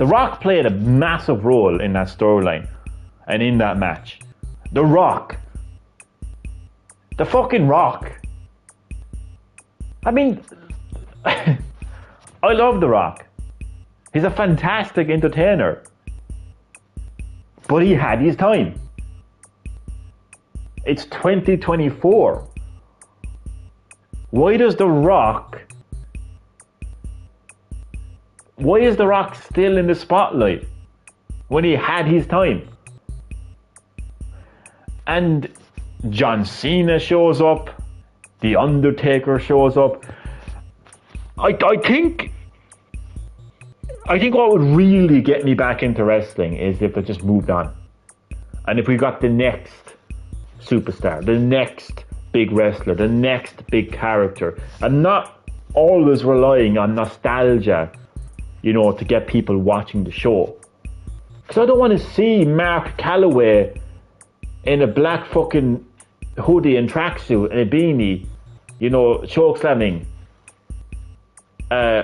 Rock played a massive role in that storyline and in that match. The fucking Rock. I mean, I love The Rock. He's a fantastic entertainer. But he had his time. It's 2024. Why is The Rock still in the spotlight when he had his time? And John Cena shows up. The Undertaker shows up. I think what would really get me back into wrestling is if it just moved on. And if we got the next superstar, the next big wrestler, the next big character, and not always relying on nostalgia, you know, to get people watching the show. Because I don't want to see Mark Calloway in a black fucking hoodie and tracksuit and a beanie, you know, chokeslamming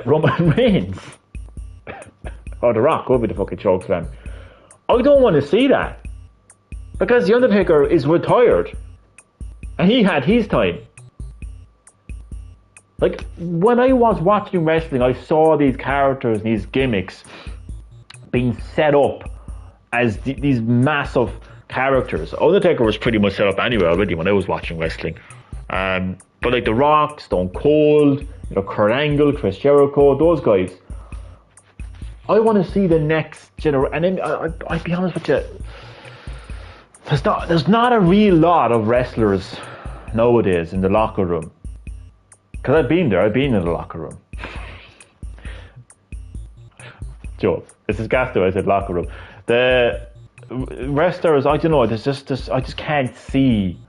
Roman Reigns. Or The Rock over the fucking chokeslam. I don't want to see that. Because The Undertaker is retired. And he had his time. Like, when I was watching wrestling, I saw these characters, these gimmicks being set up as these massive characters. Undertaker was pretty much set up anyway already when I was watching wrestling. But like The Rock, Stone Cold, you know, Kurt Angle, Chris Jericho, those guys. I want to see the next generation. And I'll be honest with you, there's not a real lot of wrestlers nowadays in the locker room. Because I've been there, I've been in the locker room. Joe, this is Gasto, I said locker room. The wrestlers, I don't know, I just can't see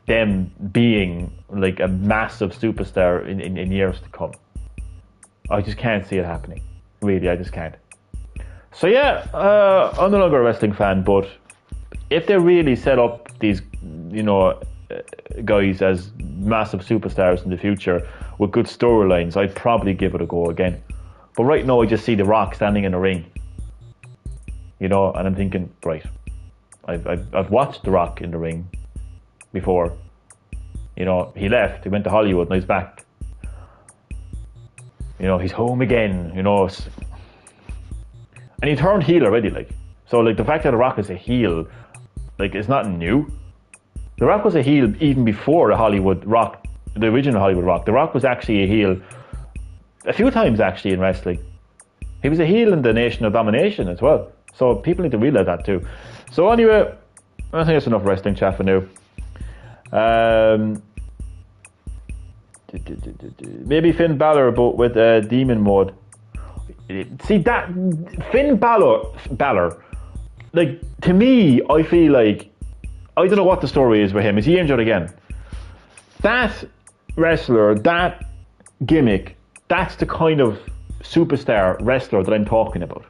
them being like a massive superstar in years to come. I just can't see it happening. Really, I just can't. So yeah, I'm no longer a wrestling fan, but if they really set up these, you know, guys as massive superstars in the future with good storylines, I'd probably give it a go again. But right now, I just see The Rock standing in a ring, you know, and I'm thinking, right, I've watched The Rock in the ring before. You know, he left, he went to Hollywood, and he's back. You know, he's home again, you know. And he turned heel already, like. So, like, the fact that The Rock is a heel, like, it's not new. The Rock was a heel even before the original Hollywood Rock. The Rock was actually a heel a few times, actually, in wrestling. He was a heel in the Nation of Domination as well. So, people need to realize that, too. So, anyway, I think that's enough wrestling chat for now. Maybe Finn Balor, but with demon mode. See that Finn Balor like, to me, I feel like, I don't know what the story is with him. Is he injured again? That wrestler, that gimmick, that's the kind of superstar wrestler that I'm talking about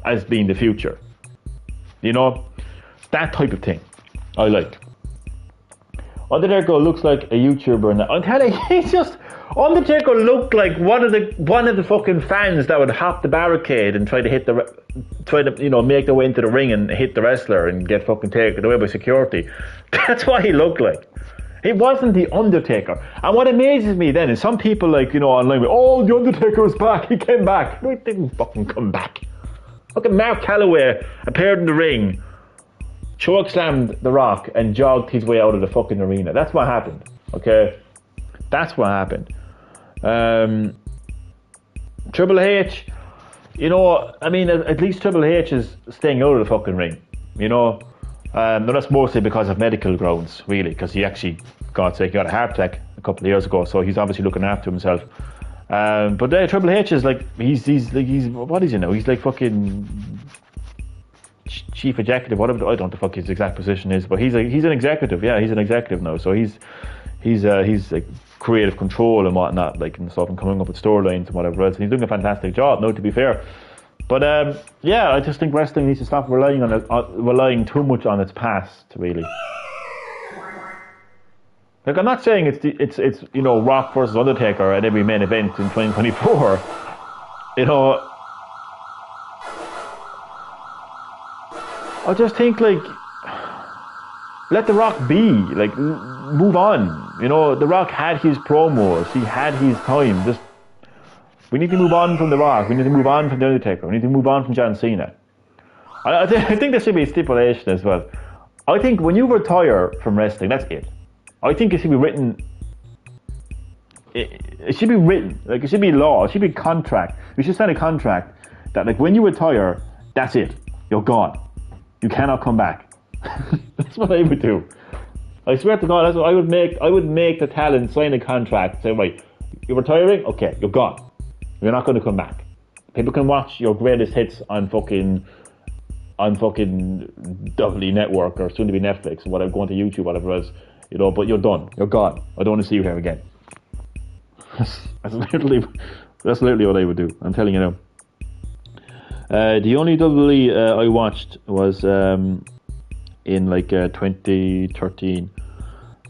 as being the future. You know, that type of thing I like. Undertaker looks like a YouTuber now. I'm telling you, he's just, Undertaker looked like one of the fucking fans that would hop the barricade and try to make their way into the ring and hit the wrestler and get fucking taken away by security. That's what he looked like. It wasn't the Undertaker. And what amazes me then is some people like, online, oh, the Undertaker was back, he came back. No, he didn't fucking come back. Look at Mark Calloway appeared in the ring, chokeslammed The Rock and jogged his way out of the fucking arena. That's what happened, okay? That's what happened. Triple H, at least Triple H is staying out of the fucking ring, no, that's mostly because of medical grounds, really, because he actually, God's sake, got a heart attack a couple of years ago, so he's obviously looking after himself. But Triple H is like, he's what is he now? He's like fucking chief executive, whatever. I don't know what the fuck his exact position is, but he's an executive. Yeah, he's an executive now. So he's like creative control and whatnot, like and stuff, and coming up with storylines and whatever else. And he's doing a fantastic job. No, to be fair. But I just think wrestling needs to stop relying too much on its past, really. Like, I'm not saying it's Rock versus Undertaker at every main event in 2024. I just think, like, let The Rock be. Like, move on. The Rock had his promos. He had his time. We need to move on from The Rock. We need to move on from The Undertaker. We need to move on from John Cena. I think there should be a stipulation as well. I think when you retire from wrestling, that's it. I think it should be written. It should be written. Like, it should be law. It should be contract. You should sign a contract that, like, when you retire, that's it. You're gone. You cannot come back. That's what I would do. I swear to God, that's what I would make. I would make the talent sign a contract. Say, right, you're retiring. Okay, you're gone. You're not going to come back. People can watch your greatest hits on fucking WWE Network or soon to be Netflix or whatever, going to YouTube, whatever else. But you're done. You're gone. I don't want to see you here again. That's literally what I would do. I'm telling you now. The only WWE I watched was in 2013.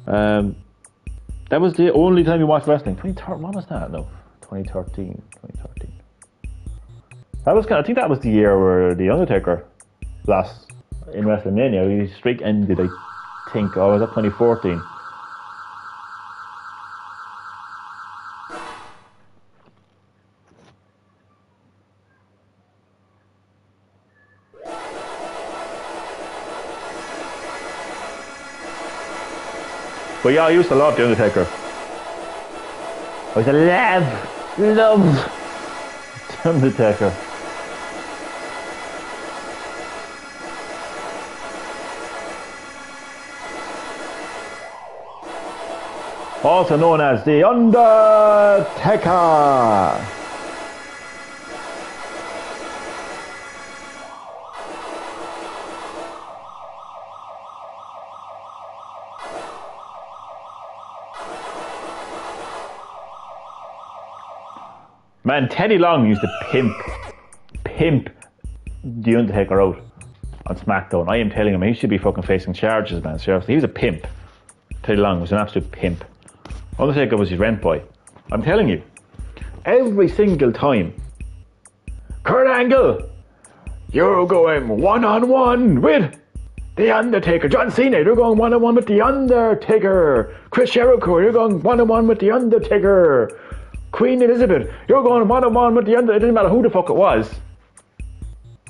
That was the only time you watched wrestling. 2013. What was that? No, 2013. That was I think that was the year where the Undertaker lost in WrestleMania. His streak ended, I think. Oh, was that 2014? But yeah, I used to love The Undertaker. I used to love The Undertaker. Also known as The Undertaker. Man, Teddy Long used to pimp The Undertaker out on SmackDown. I am telling him, he should be fucking facing charges, man. Seriously, he was a pimp. Teddy Long was an absolute pimp. Undertaker was his rent boy. I'm telling you, every single time. Kurt Angle, you're going one-on-one with The Undertaker. John Cena, you're going one-on-one with The Undertaker. Chris Jericho, you're going one-on-one with The Undertaker. Queen Elizabeth, you're going one-on-one with The Undertaker. It didn't matter who the fuck it was.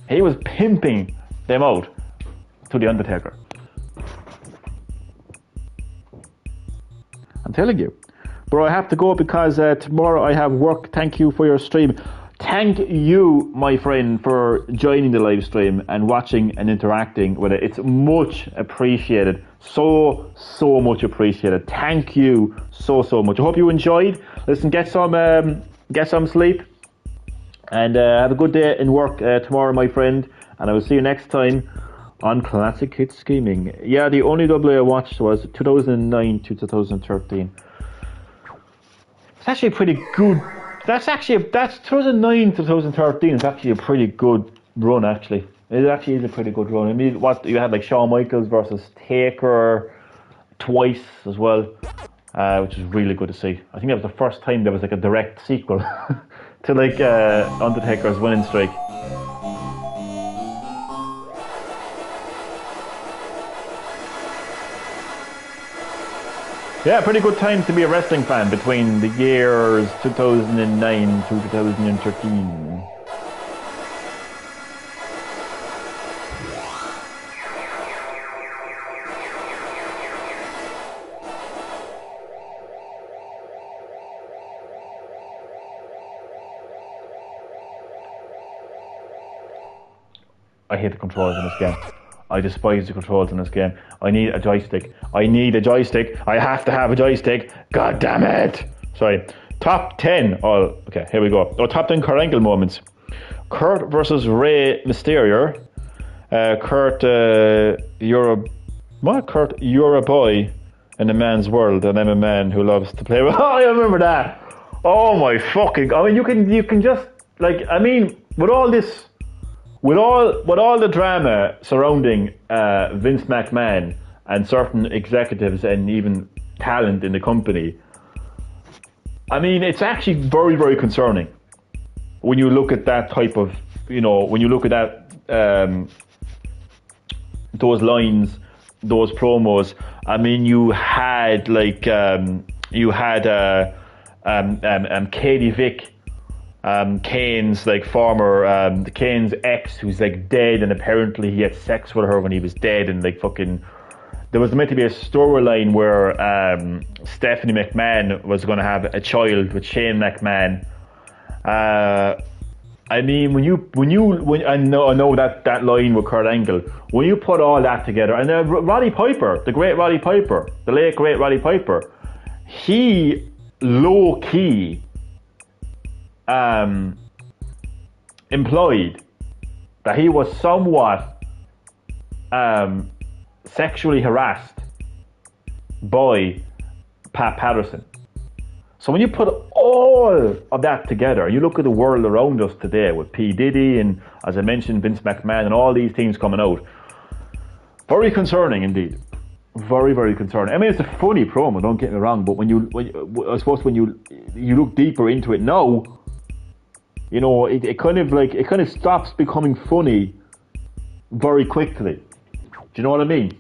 He was pimping them out to The Undertaker. I'm telling you. But I have to go because tomorrow I have work. Thank you for your stream. Thank you, my friend, for joining the live stream and watching and interacting with it. It's much appreciated. So much appreciated. Thank you so much. I hope you enjoyed. Listen, get some sleep. And have a good day in work tomorrow, my friend. And I will see you next time On Classic Hit Scheming. Yeah, the only double I watched was 2009 to 2013. It's actually pretty good. That's 2009 to 2013. It's actually a pretty good run, actually. It actually is a pretty good run. I mean, what you had like Shawn Michaels versus Taker twice as well, which is really good to see. I think that was the first time there was like a direct sequel to like Undertaker's winning streak. Yeah, pretty good time to be a wrestling fan between the years 2009 to 2013. I hate the controls in this game. I despise the controls in this game. I need a joystick. I have to have a joystick. God damn it. Sorry. Top 10. Oh, okay, here we go. Oh, top 10 Kurt Angle moments. Kurt versus Rey Mysterio. Kurt, you're a boy in a man's world, and I'm a man who loves to play with. Oh, I remember that. Oh my fucking. I mean, you can just like. I mean, with all this. With all the drama surrounding Vince McMahon and certain executives and even talent in the company, I mean, it's actually very, very concerning when you look at that type of, when you look at that, those lines, those promos. I mean, you had like, Katie Vick, Kane's like former Kane's ex, who's like dead, and apparently he had sex with her when he was dead, and like fucking there was meant to be a storyline where Stephanie McMahon was going to have a child with Shane McMahon. I mean, when I know that line with Kurt Angle, when you put all that together, and Roddy Piper, the late great Roddy Piper, he low key implied that he was somewhat sexually harassed by Pat Patterson. So when you put all of that together, you look at the world around us today with P. Diddy and, as I mentioned, Vince McMahon and all these things coming out. Very concerning indeed. Very, very concerning. I mean, it's a funny promo, don't get me wrong, but when you look deeper into it now, it kind of stops becoming funny very quickly. Do you know what I mean?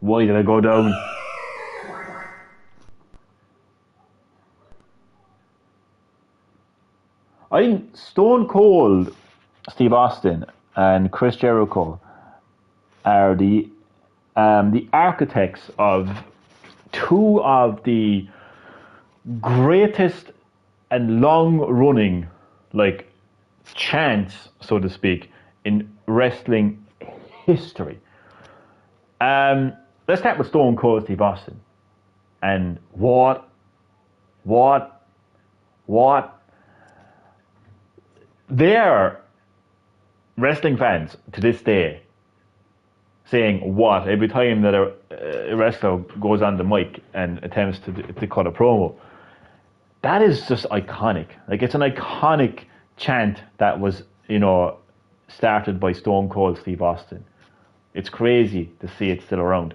Why did I go down? I think Stone Cold Steve Austin and Chris Jericho are the architects of two of the greatest and long-running, like, chants, so to speak, in wrestling history. Let's start with Stone Cold Steve Austin. And what? They're wrestling fans to this day saying what every time that a wrestler goes on the mic and attempts to cut a promo. That is just iconic. Like, it's an iconic chant that was, started by Stone Cold Steve Austin. It's crazy to see it still around.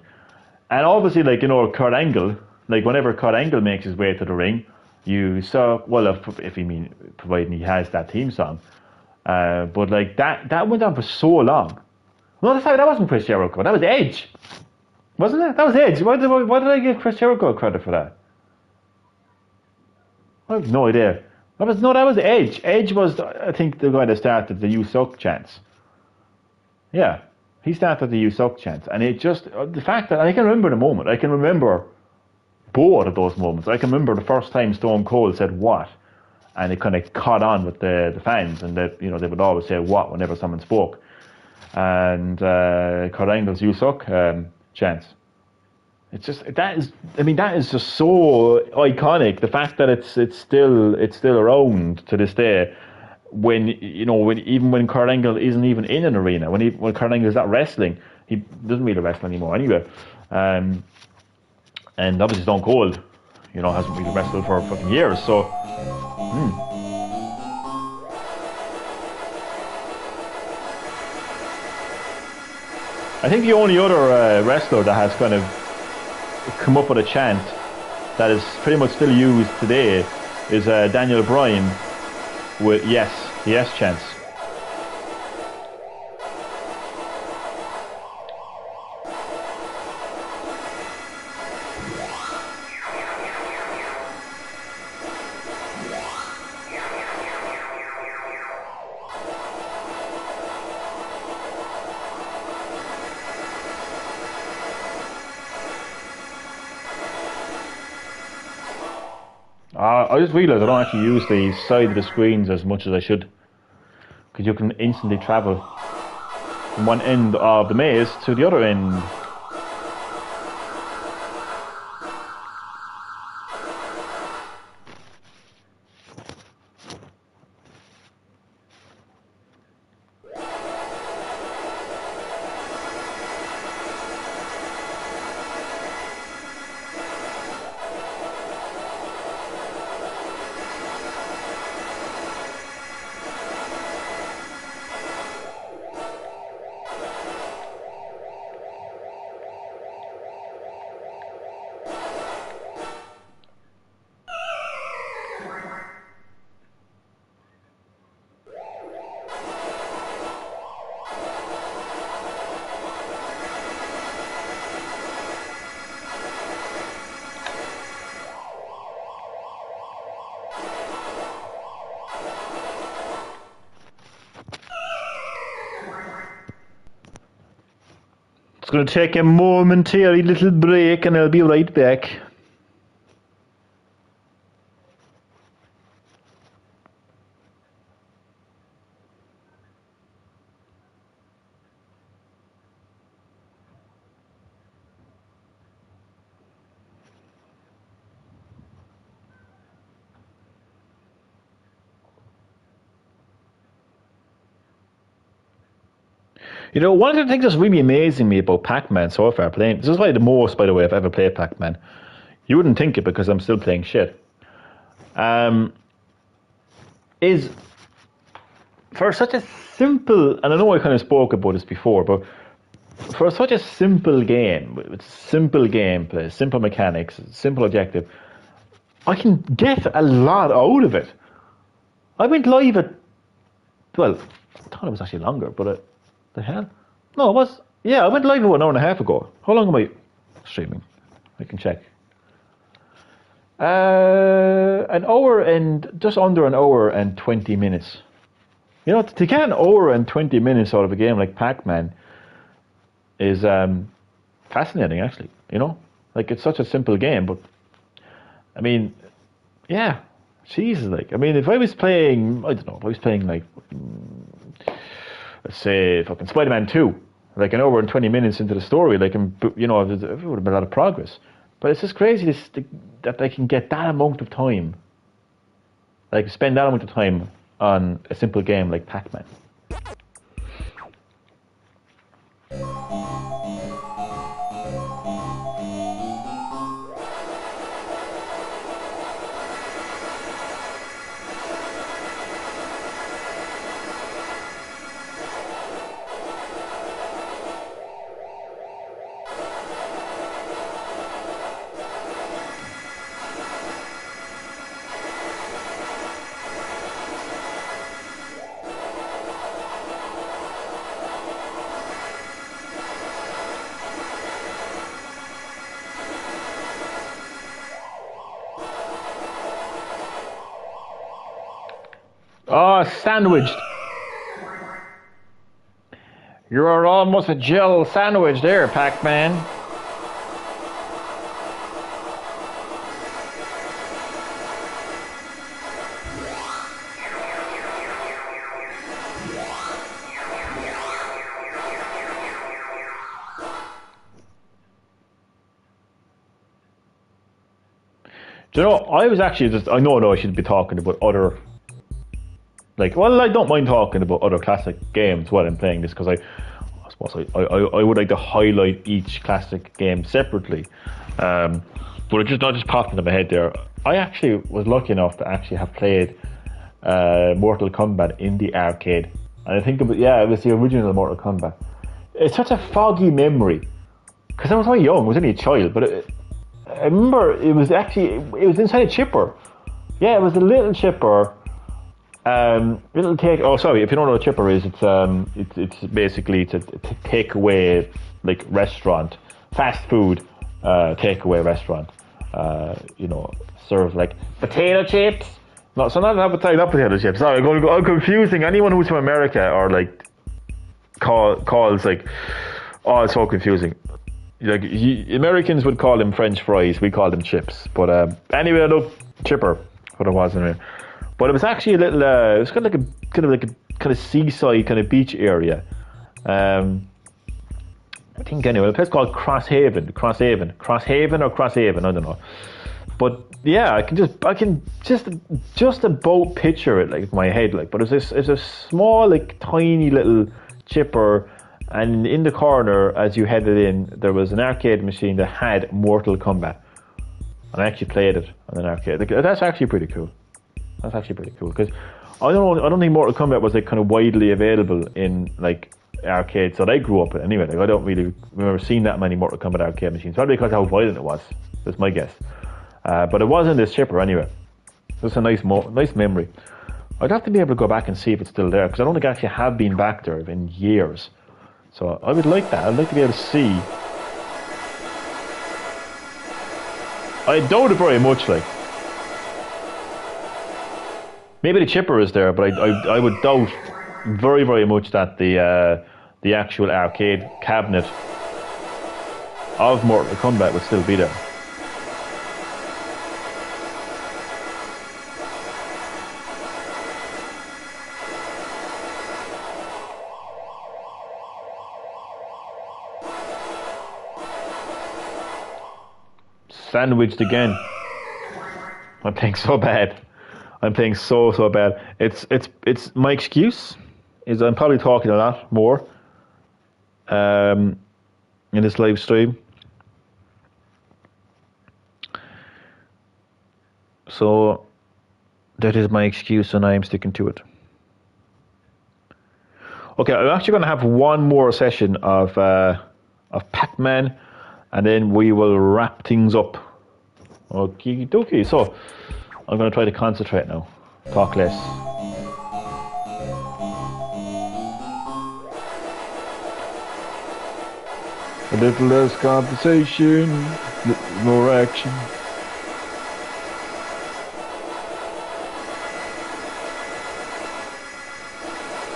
And obviously, like, you know, Kurt Angle, like whenever Kurt Angle makes his way to the ring, you saw, well, if you mean, providing he has that theme song. But like that went on for so long. No, that wasn't Chris Jericho. That was Edge, wasn't it? That was Edge. Why did I give Chris Jericho credit for that? I have no idea. That was Edge. Edge was, I think, the guy that started the "You Suck" chants. Yeah, he started the "You Suck" chants, and it just the fact that I can remember the moment. I can remember both of those moments. I can remember the first time Stone Cold said "what," and it kind of caught on with the fans, and that, you know, they would always say "what" whenever someone spoke. And Kurt Angle's "You Suck" chants. It's just that is just so iconic. The fact that it's still around to this day. When, you know, even when Kurt Angle isn't even in an arena, when Kurt Angle is not wrestling, he doesn't really wrestle anymore anyway. And obviously Stone Cold, you know, hasn't really wrestled for fucking years. So, I think the only other wrestler that has kind of come up with a chant that is pretty much still used today is Daniel Bryan with the yes chants. I just realised I don't actually use the side of the screens as much as I should, because you can instantly travel from one end of the maze to the other end. It's going to take a momentary little break and I'll be right back. You know, one of the things that's really amazing me about Pac-Man so far playing, this is probably the most, by the way, I've ever played Pac-Man. You wouldn't think it because I'm still playing shit. Is for such a simple, and I know I kind of spoke about this before, but for such a simple game, with simple gameplay, simple mechanics, simple objective, I can get a lot out of it. I went live at, well, I thought it was actually longer, but the hell? No, it was, yeah, I went live about an hour and a half ago. How long am I streaming? I can check. An hour and, just under an hour and 20 minutes. You know, to get an hour and 20 minutes out of a game like Pac-Man is fascinating, actually. You know, like, it's such a simple game, but I mean, yeah, Jesus, like, I mean, if I was playing, I don't know, if I was playing like, let's say, fucking Spider-Man 2, like an hour and 20 minutes into the story, like, you know, it would have been a lot of progress. But it's just crazy that I can get that amount of time, like, spend that amount of time on a simple game like Pac-Man. Oh, sandwiched. You're almost a gel sandwich there, Pac-Man. Do you know, I was actually just, I know I should be talking about other, like, well, I don't mind talking about other classic games while I'm playing this, because I suppose I would like to highlight each classic game separately. But it just popped into my head there. I actually was lucky enough to actually have played Mortal Kombat in the arcade. And I think, it was the original Mortal Kombat. It's such a foggy memory, because I was very young, I was only a child, but I remember it was inside a chipper. Yeah, it was a little chipper. Little take. Oh, sorry. If you don't know what a chipper is, it's basically a takeaway like restaurant, fast food takeaway restaurant. Serve like potato chips. No, so not potato chips. Sorry, I'm confusing anyone who's from America or like calls like. Oh, it's so confusing. Like Americans would call them French fries, we call them chips. But anyway, look, chipper, what it was anyway. But it was actually a little. It was kind of seaside, kind of beach area. I think anyway, a place called Crosshaven, I don't know. But yeah, I can just about picture it like in my head, like. But it's a small, like tiny little chipper. And in the corner, as you headed in, there was an arcade machine that had Mortal Kombat, and I actually played it on an arcade. That's actually pretty cool. Because I don't think Mortal Kombat was like kind of widely available in like arcades that I grew up in. Anyway, like I don't really remember seeing that many Mortal Kombat arcade machines. Probably because of how violent it was. That's my guess. But it was in this chipper anyway. It's a nice memory. I'd have to be able to go back and see if it's still there, because I don't think I actually have been back there in years. So I would like that. I'd like to be able to see. I doubt it very much, like. Maybe the chipper is there, but I would doubt very, very much that the actual arcade cabinet of Mortal Kombat would still be there. Sandwiched again. I'm playing so bad. I'm playing so bad. It's my excuse is I'm probably talking a lot more in this live stream. So that is my excuse, and I am sticking to it. Okay, I'm actually going to have one more session of Pac-Man, and then we will wrap things up. Okie dokie. So I'm going to try to concentrate now. Talk less. A little less conversation, a little more action.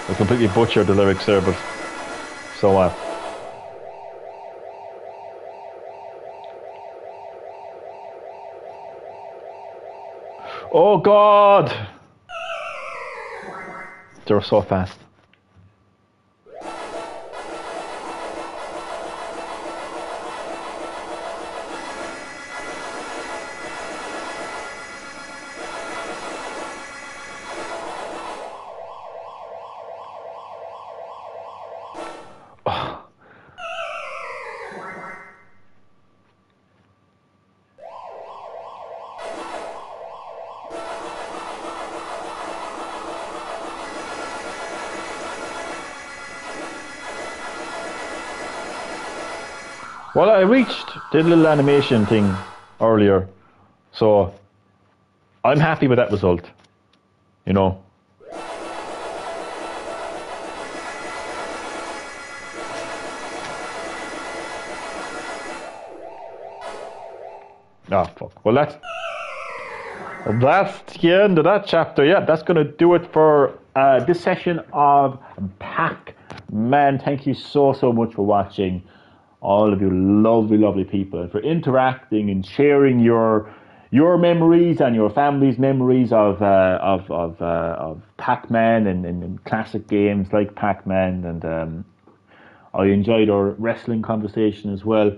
I completely butchered the lyrics there, but so what? Oh God! They're so fast. Well, I reached the little animation thing earlier, so I'm happy with that result, you know. Ah, fuck. Well, That's the end of that chapter. Yeah, that's going to do it for this session of Pac-Man. Thank you so much for watching, all of you lovely people, and for interacting and sharing your memories and your family's memories of Pac-Man and classic games like Pac-Man. And I enjoyed our wrestling conversation as well.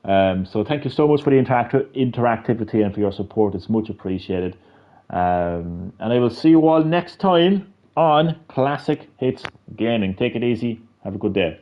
So thank you so much for the interactivity and for your support. It's much appreciated. And I will see you all next time on Classic Hits Gaming. Take it easy. Have a good day.